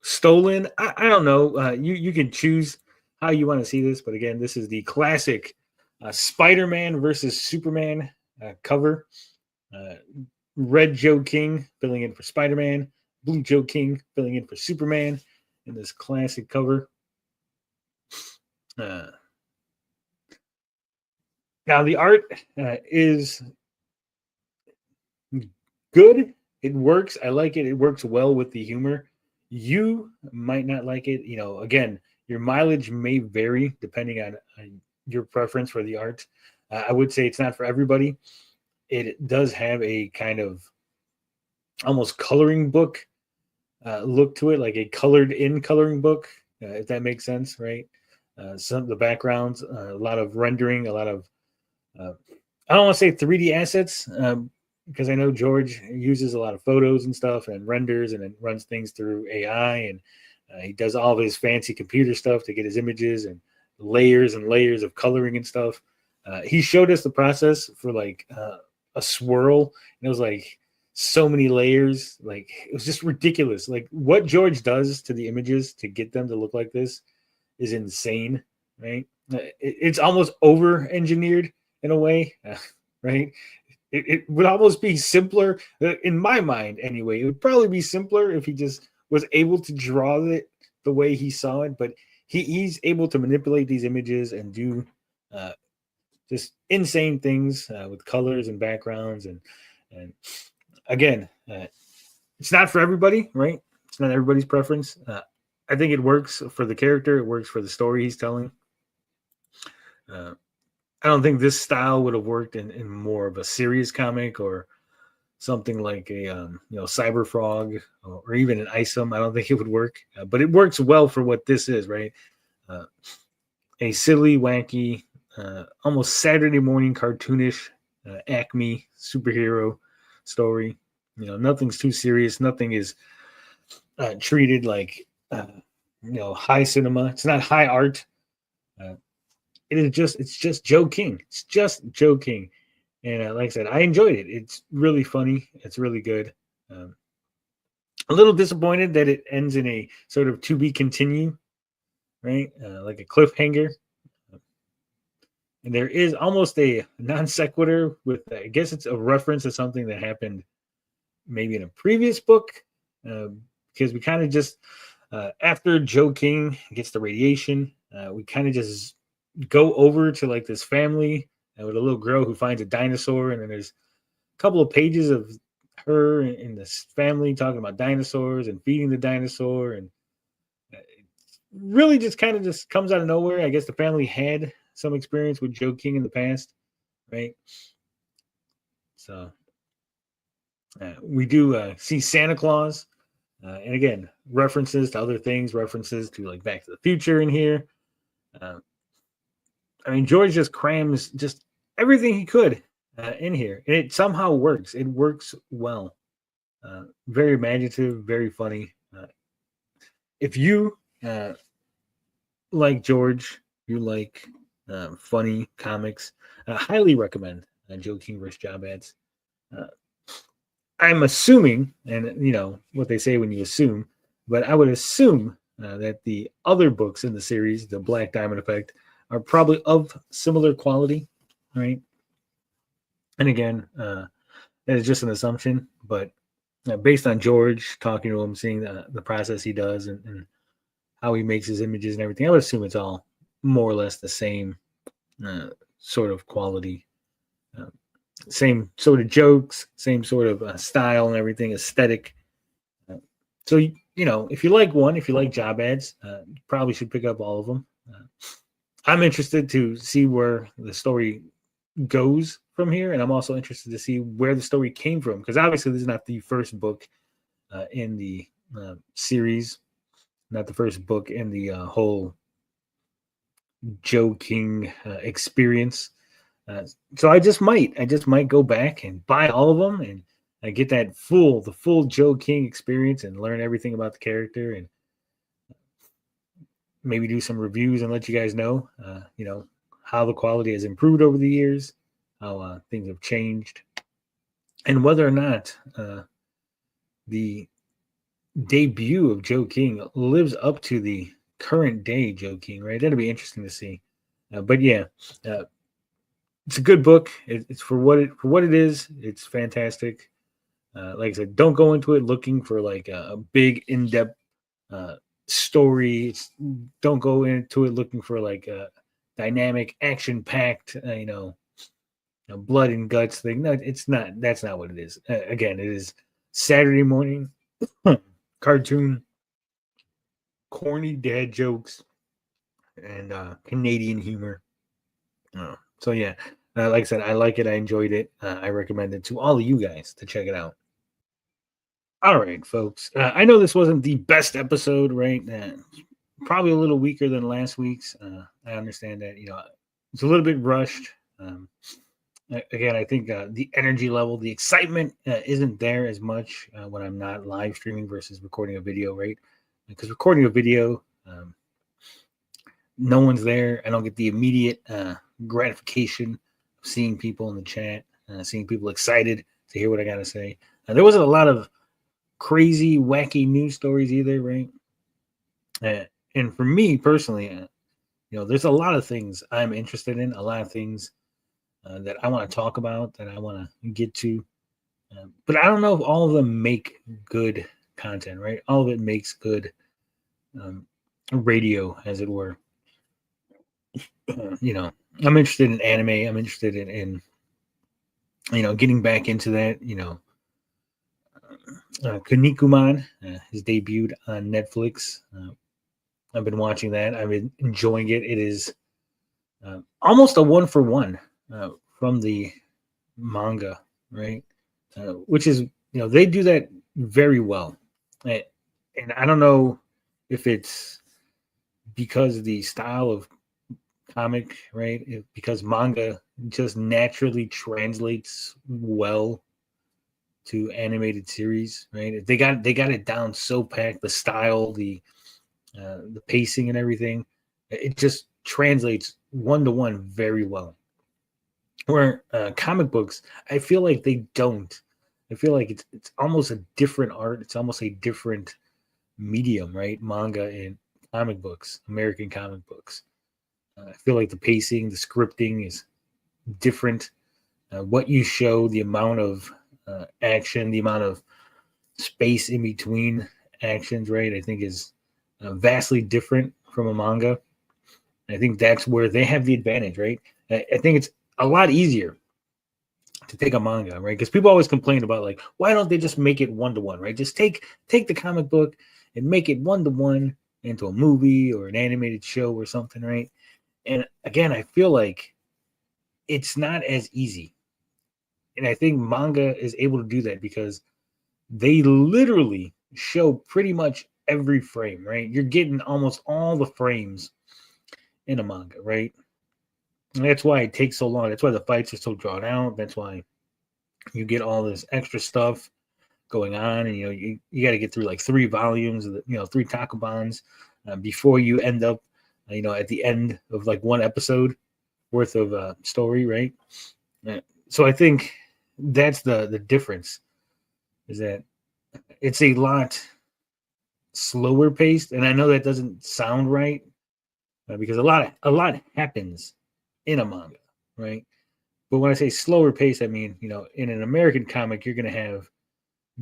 stolen. I don't know. You can choose how you want to see this. But again, this is the classic Spider-Man versus Superman cover. Red Joe King filling in for Spider-Man, blue Joe King filling in for Superman in this classic cover. Now the art is good. It works. I like it. It works well with the humor. You might not like it. Again, your mileage may vary depending on your preference for the art. I would say it's not for everybody. It does have a kind of almost coloring book look to it, like a colored in coloring book, if that makes sense, right? Some of the backgrounds, a lot of rendering, a lot of, I don't want to say 3D assets, because I know George uses a lot of photos and stuff and renders and then runs things through AI, and he does all of his fancy computer stuff to get his images and layers of coloring and stuff. He showed us the process for like a swirl, and it was like so many layers. Like it was just ridiculous. Like what George does to the images to get them to look like this is insane, right? It's almost over engineered in a way, right? It would almost be simpler in my mind anyway. It would probably be simpler if he just was able to draw it the way he saw it, but he's able to manipulate these images and do just insane things with colors and backgrounds, and again, it's not for everybody, right? It's not everybody's preference. I think it works for the character. It works for the story he's telling. I don't think this style would have worked in more of a serious comic or something like a Cyber Frog or even an Isom. I don't think it would work, but it works well for what this is, right? A silly, wacky, almost Saturday morning cartoonish Acme superhero story. Nothing's too serious. Nothing is treated like high cinema. It's not high art. It's just Joe King. It's just Joe King. And like I said, I enjoyed it. It's really funny. It's really good. A little disappointed that it ends in a sort of to be continue, right? Like a cliffhanger. And there is almost a non sequitur with, I guess it's a reference to something that happened maybe in a previous book, because we kind of just, after Joe King gets the radiation, we kind of just go over to like this family with a little girl who finds a dinosaur, and then there's a couple of pages of her and this family talking about dinosaurs and feeding the dinosaur, and it really just kind of just comes out of nowhere. I guess the family had some experience with Joe King in the past, right? So we do see Santa Claus, and again, references to other things, references to like Back to the Future in here. I mean, George just crams just everything he could in here, and it somehow works. It works well. Very imaginative, very funny. If you like George, you like funny comics, highly recommend Joe King vs. Job Ads. I'm assuming, and what they say when you assume, but I would assume that the other books in the series, the Black Diamond Effect, are probably of similar quality, right? And again, that is just an assumption, but based on George talking to him, seeing the process he does and how he makes his images and everything, I would assume it's all more or less the same sort of quality, same sort of jokes, same sort of style and everything, aesthetic. So, if you like one, if you like Job Ads, you probably should pick up all of them. I'm interested to see where the story goes from here, and I'm also interested to see where the story came from, because obviously this is not the first book in the series, not the first book in the whole Joe King experience. So I just might go back and buy all of them and get the full Joe King experience and learn everything about the character, and maybe do some reviews and let you guys know, how the quality has improved over the years, how things have changed, and whether or not the debut of Joe King lives up to the current day Joe King, right? That'll be interesting to see. But yeah, it's a good book. It's for what it is. It's fantastic. Like I said, don't go into it looking for like a big in-depth story. Don't go into it looking for like a dynamic, action-packed, blood and guts thing. No, it's not. That's not what it is. Again, it is Saturday morning cartoon, corny dad jokes, and Canadian humor. So yeah, Like I said, I like it. I enjoyed it. I recommend it to all of you guys to check it out. All right, folks. I know this wasn't the best episode, right? Probably a little weaker than last week's. I understand that, it's a little bit rushed. Um, Again, I think the energy level, the excitement isn't there as much when I'm not live streaming versus recording a video, right? Because recording a video, no one's there. I don't get the immediate gratification of seeing people in the chat, seeing people excited to hear what I got to say. There wasn't a lot of crazy, wacky news stories either, right? And for me personally, there's a lot of things I'm interested in, a lot of things that I want to talk about, that I want to get to. But I don't know if all of them make good content, right? All of it makes good radio, as it were. I'm interested in anime. I'm interested in getting back into that. Kinnikuman has debuted on Netflix. I've been watching that. I've been enjoying it. It is almost a one for one from the manga, right? Which is, they do that very well. And I don't know if it's because the style of comic, right? Because manga just naturally translates well to animated series, right? They got it down so packed. The style, the pacing, and everything, it just translates 1-to-1 very well. Where comic books, I feel like they don't. I feel like it's almost a different art. It's almost a different medium, right? Manga and comic books, American comic books. I feel like the pacing, the scripting is different. What you show, the amount of action, the amount of space in between actions, right? I think is vastly different from a manga. I think that's where they have the advantage, right? I think it's a lot easier to take a manga, right? Because people always complain about, like, why don't they just make it 1-to-1, right? Just take the comic book and make it 1-to-1 into a movie or an animated show or something, right? And again, I feel like it's not as easy. And I think manga is able to do that because they literally show pretty much every frame, right? You're getting almost all the frames in a manga, right? And that's why it takes so long. That's why the fights are so drawn out. That's why you get all this extra stuff going on, and you got to get through like 3 volumes of the 3 takabans before you end up at the end of like 1 episode worth of story, right? So I think that's the difference, is that it's a lot slower paced, and I know that doesn't sound right because a lot happens in a manga, right? But when I say slower pace, I mean, in an American comic, you're going to have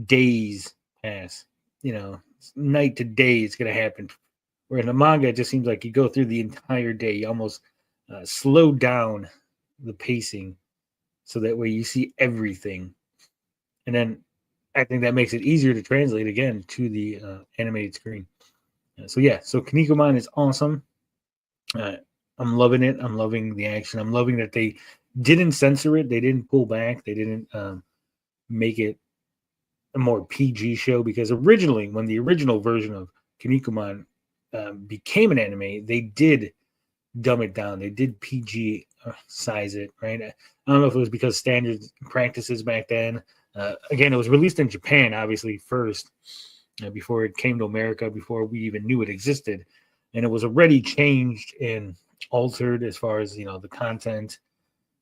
days pass, night to day, it's going to happen. Where in a manga, it just seems like you go through the entire day. You almost slow down the pacing so that way you see everything. And then I think that makes it easier to translate again to the animated screen. So Kinnikuman is awesome. I'm loving it. I'm loving the action. I'm loving that they didn't censor it. They didn't pull back. They didn't make it a more PG show, because originally, when the original version of Kinnikuman became an anime, they did dumb it down. They did PG size it, right? I don't know if it was because standards practices back then. Again, it was released in Japan, obviously, first, before it came to America, before we even knew it existed. And it was already changed and altered as far as, the content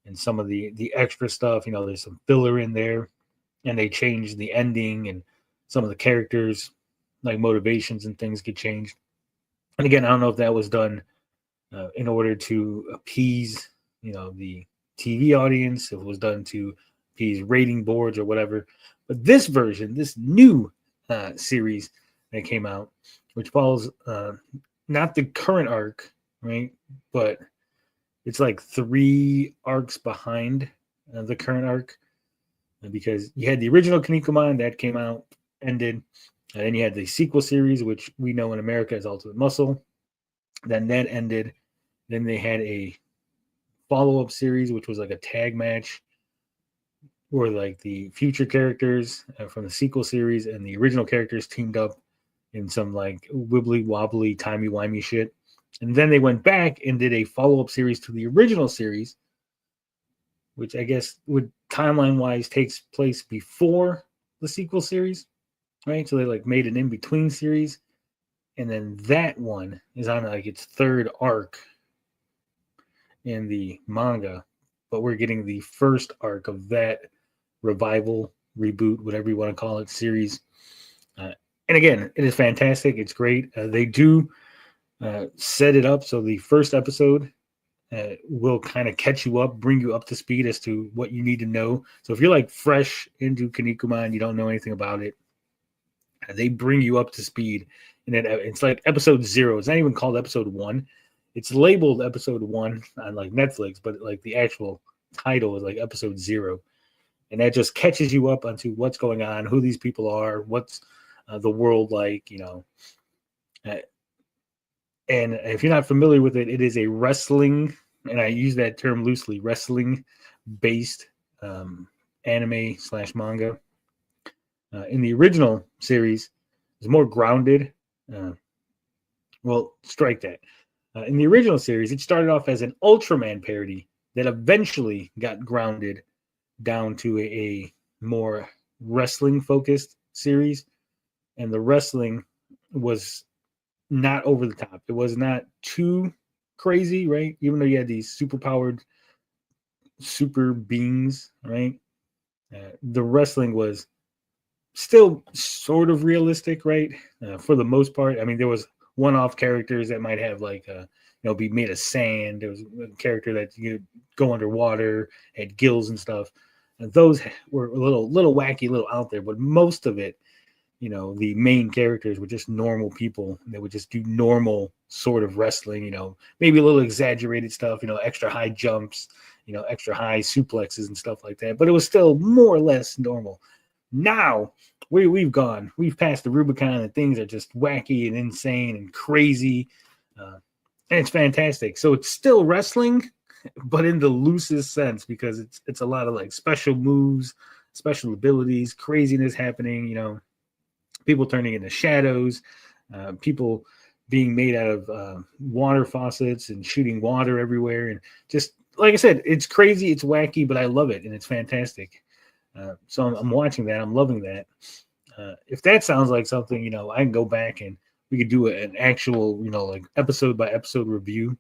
and some of the extra stuff. There's some filler in there, and they changed the ending, and some of the characters, like motivations and things, get changed. And again, I don't know if that was done in order to appease, the TV audience, if it was done to appease rating boards or whatever. But this version, this new series that came out, which follows not the current arc, right, but it's like 3 arcs behind the current arc, because you had the original Kinnikuman that came out, ended, and then you had the sequel series, which we know in America as Ultimate Muscle. Then that ended. Then they had a follow-up series, which was like a tag match where like the future characters from the sequel series and the original characters teamed up in some like wibbly wobbly timey wimey shit. And then they went back and did a follow-up series to the original series, which I guess would timeline wise takes place before the sequel series, right? So they like made an in-between series. And then that one is on like its third arc in the manga, but we're getting the first arc of that revival, reboot, whatever you want to call it, series. And again, it is fantastic. It's great. They do set it up so the first episode will kind of catch you up, bring you up to speed as to what you need to know. So if you're like fresh into Kinnikuman and you don't know anything about it, they bring you up to speed. And then it's like episode 0. It's not even called episode 1. It's labeled episode 1 on like Netflix, but like the actual title is like episode 0. And that just catches you up onto what's going on, who these people are, what's the world like, you know. And if you're not familiar with it, it is a wrestling, and I use that term loosely, wrestling-based anime / manga. In the original series, it's more grounded. Well, strike that. In the original series, it started off as an Ultraman parody that eventually got grounded down to a more wrestling-focused series. And the wrestling was not over the top. It was not too crazy, right? Even though you had these super-powered super beings, right? The wrestling was still sort of realistic, right? For the most part. I mean, there was one-off characters that might have like, be made of sand. There was a character that you could go underwater, had gills and stuff. And those were a little wacky, a little out there, but most of it, the main characters were just normal people. They would just do normal sort of wrestling, maybe a little exaggerated stuff, extra high jumps, extra high suplexes and stuff like that. But it was still more or less normal. Now we've passed the Rubicon and things are just wacky and insane and crazy. And it's fantastic. So it's still wrestling, but in the loosest sense, because it's a lot of like special moves, special abilities, craziness happening, people turning into shadows, people being made out of water faucets and shooting water everywhere. And just, like I said, it's crazy, it's wacky, but I love it, and it's fantastic. So I'm watching that. I'm loving that. If that sounds like something, I can go back and we could do an actual, like episode by episode review,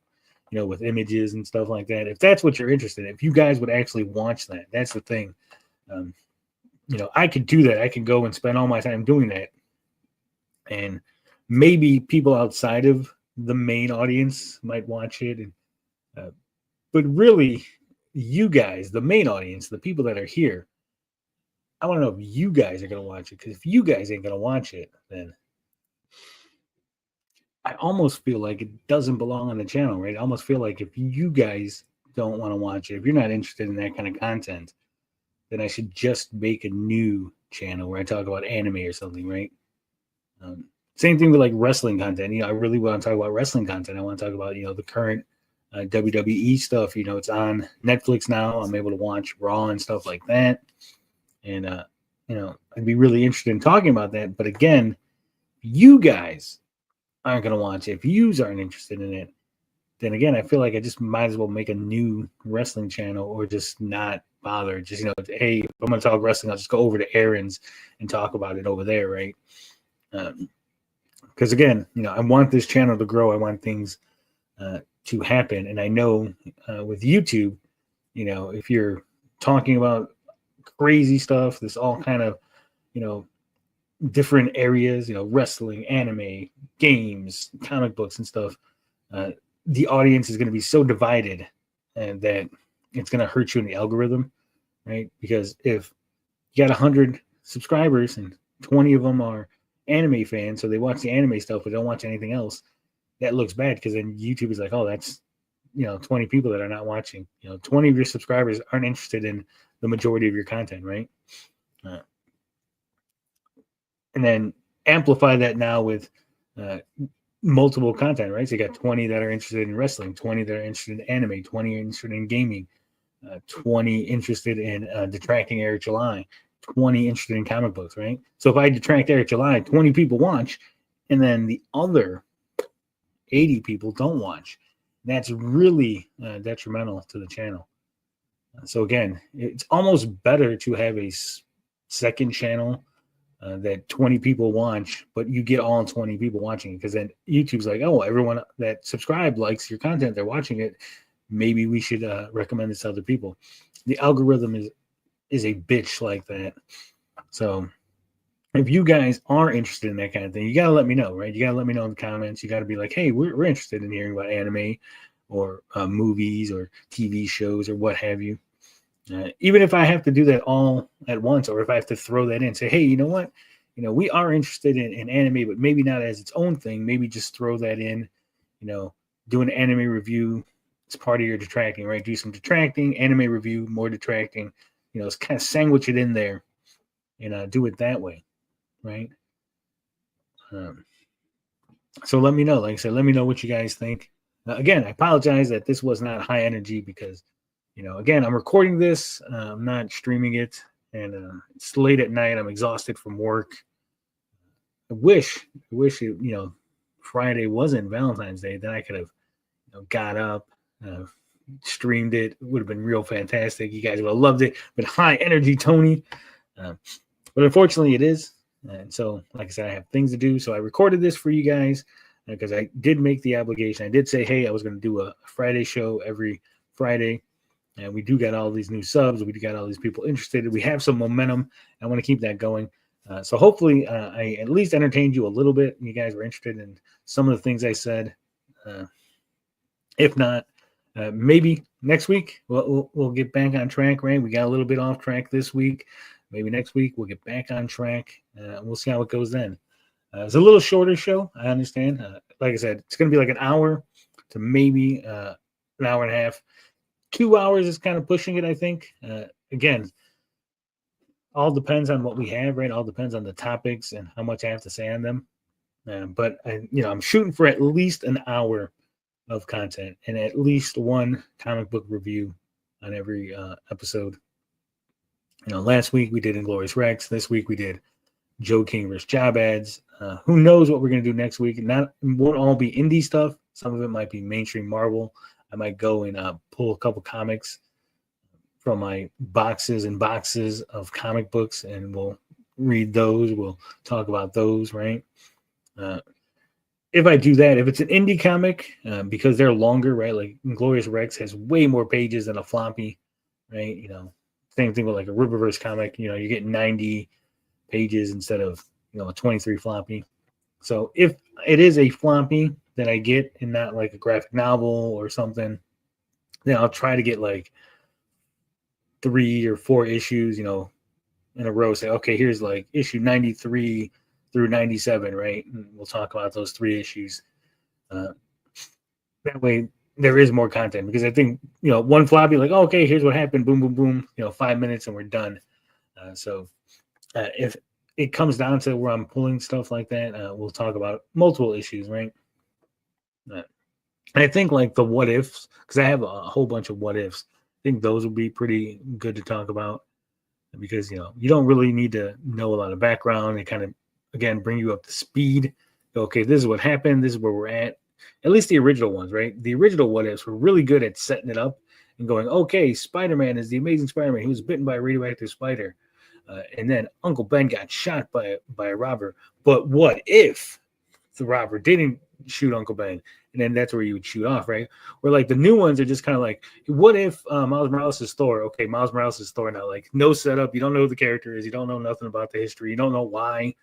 with images and stuff like that. If that's what you're interested in, if you guys would actually watch that, that's the thing. I could do that. I could go and spend all my time doing that. And maybe people outside of the main audience might watch it. And, but really, you guys, the main audience, the people that are here, I want to know if you guys are going to watch it. Because if you guys ain't going to watch it, then I almost feel like it doesn't belong on the channel, right? I almost feel like if you guys don't want to watch it, if you're not interested in that kind of content, then I should just make a new channel where I talk about anime or something, right? Same thing with like wrestling content. I really want to talk about wrestling content. I want to talk about, the current WWE stuff. It's on Netflix now. I'm able to watch Raw and stuff like that. And, I'd be really interested in talking about that. But again, you guys aren't going to watch it. If you aren't interested in it, then again, I feel like I just might as well make a new wrestling channel or just not bother. Just, hey, if I'm going to talk wrestling, I'll just go over to Aaron's and talk about it over there, right? Because again, I want this channel to grow. I want things to happen. And I know with YouTube, if you're talking about crazy stuff, there's all kind of, different areas, wrestling, anime, games, comic books and stuff. The audience is going to be so divided and that it's going to hurt you in the algorithm, right? Because if you got 100 subscribers and 20 of them are anime fans, so they watch the anime stuff but don't watch anything else, that looks bad because then YouTube is like, oh, that's 20 people that are not watching. 20 of your subscribers aren't interested in the majority of your content, right? And then amplify that now with multiple content, right? So you got 20 that are interested in wrestling, 20 that are interested in anime, 20 interested in gaming, 20 interested in detracting Eric July, 20 interested in comic books, right? So if I detract Eric July, 20 people watch, and then the other 80 people don't watch. That's really detrimental to the channel. So again, it's almost better to have a second channel that 20 people watch, but you get all 20 people watching it, because then YouTube's like, oh, everyone that subscribed likes your content, they're watching it. Maybe we should recommend this to other people. The algorithm is a bitch like that. So if you guys are interested in that kind of thing, you got to let me know, right? You got to let me know in the comments. You got to be like, hey, we're interested in hearing about anime or movies or TV shows or what have you. Even if I have to do that all at once, or if I have to throw that in, say, hey, you know what? We are interested in anime, but maybe not as its own thing. Maybe just throw that in, do an anime review. It's part of your detracting, right? Do some detracting, anime review, more detracting. It's kind of sandwich it in there and do it that way, right? So let me know. Like I said, let me know what you guys think. Again, I apologize that this was not high energy because, again, I'm recording this. I'm not streaming it, and it's late at night. I'm exhausted from work. I wish it, Friday wasn't Valentine's Day. Then I could have, got up, streamed it. It would have been real fantastic. You guys would have loved it. But high energy, Tony. But unfortunately, it is. And so, like I said, I have things to do. So I recorded this for you guys because I did make the obligation. I did say, hey, I was going to do a Friday show every Friday. And we do got all these new subs. We do got all these people interested. We have some momentum. I want to keep that going. So hopefully I at least entertained you a little bit. You guys were interested in some of the things I said. If not, maybe next week we'll get back on track, right? We got a little bit off track this week. Maybe next week we'll get back on track. We'll see how it goes then. It's a little shorter show, I understand. Like I said, it's going to be like an hour to maybe an hour and a half. 2 hours is kind of pushing it, I think. Again, all depends on what we have, right? All depends on the topics and how much I have to say on them. But I'm shooting for at least an hour of content and at least one comic book review on every episode. Last week we did Inglorious Rex. This week we did Joe King versus Job Ads. Who knows what we're going to do next week? It won't all be indie stuff. Some of it might be mainstream Marvel. I might go and pull a couple comics from my boxes and boxes of comic books, and we'll read those. We'll talk about those, right? If I do that, if it's an indie comic, because they're longer, right? Like Inglorious Rex has way more pages than a floppy, right? Same thing with like a Riververse comic. You get 90 pages instead of a 23 floppy. So if it is a floppy that I get and not like a graphic novel or something, then I'll try to get like 3 or 4 issues, in a row. Say, okay, here's like issue 93 through 97, right? And we'll talk about those 3 issues. That way there is more content, because I think, one floppy, like, oh, okay, here's what happened, boom, boom, boom, 5 minutes and we're done. So if it comes down to where I'm pulling stuff like that, we'll talk about multiple issues, right? And I think like the what ifs, because I have a whole bunch of what ifs. I think those would be pretty good to talk about, because you don't really need to know a lot of background. They kind of, again, bring you up to speed. Okay, this is what happened. This is where we're at. At least the original ones, right? The original what ifs were really good at setting it up and going, okay, Spider-Man is the Amazing Spider-Man. He was bitten by a radioactive spider. And then Uncle Ben got shot by a robber. But what if the robber didn't shoot Uncle Ben? And then that's where you would shoot off, right? Where like the new ones are just kind of like, what if Miles Morales is Thor? Okay, Miles Morales is Thor now. Like no setup. You don't know who the character is. You don't know nothing about the history. You don't know why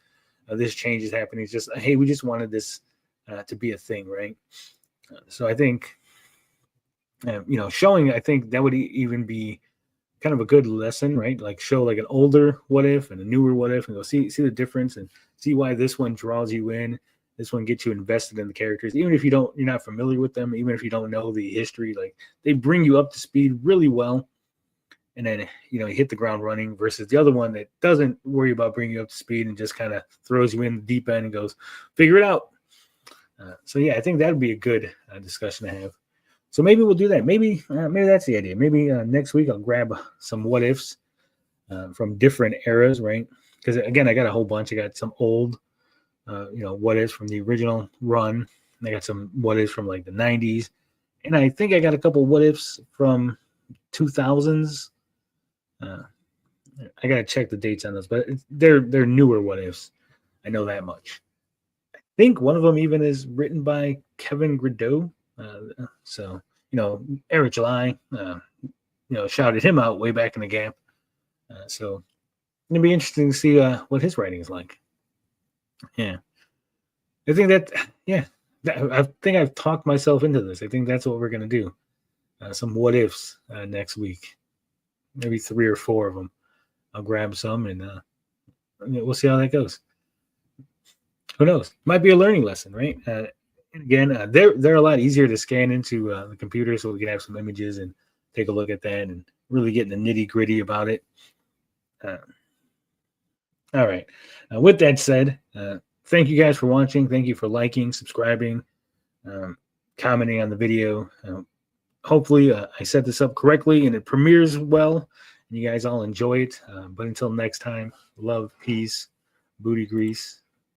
this change is happening. It's just, hey, we just wanted this to be a thing, right? So I think, showing, I think that would even be kind of a good lesson, right? Like show like an older what if and a newer what if, and go see the difference and see why this one draws you in. This one gets you invested in the characters, even if you're not familiar with them, even if you don't know the history. Like they bring you up to speed really well, and then you hit the ground running. Versus the other one that doesn't worry about bringing you up to speed and just kind of throws you in the deep end and goes, figure it out. So yeah, I think that would be a good discussion to have. So maybe we'll do that. Maybe that's the idea. Maybe next week I'll grab some what ifs from different eras, right? Because again, I got a whole bunch. I got some old, what ifs from the original run. I got some what ifs from like the '90s, and I think I got a couple what ifs from 2000s. I gotta check the dates on those, but they're newer what ifs. I know that much. I think one of them even is written by Kevin Gradeau. So Eric July, shouted him out way back in the gap. So it'll be interesting to see what his writing is like. Yeah, I think I think I've talked myself into this. I think that's what we're gonna do. Some what ifs next week, maybe 3 or 4 of them. I'll grab some and we'll see how that goes. Who knows? Might be a learning lesson, right? And again, they're a lot easier to scan into the computer, so we can have some images and take a look at that and really get in the nitty gritty about it. All right. With that said, thank you guys for watching. Thank you for liking, subscribing, commenting on the video. Hopefully, I set this up correctly and it premieres well, and you guys all enjoy it. But until next time, love, peace, booty grease.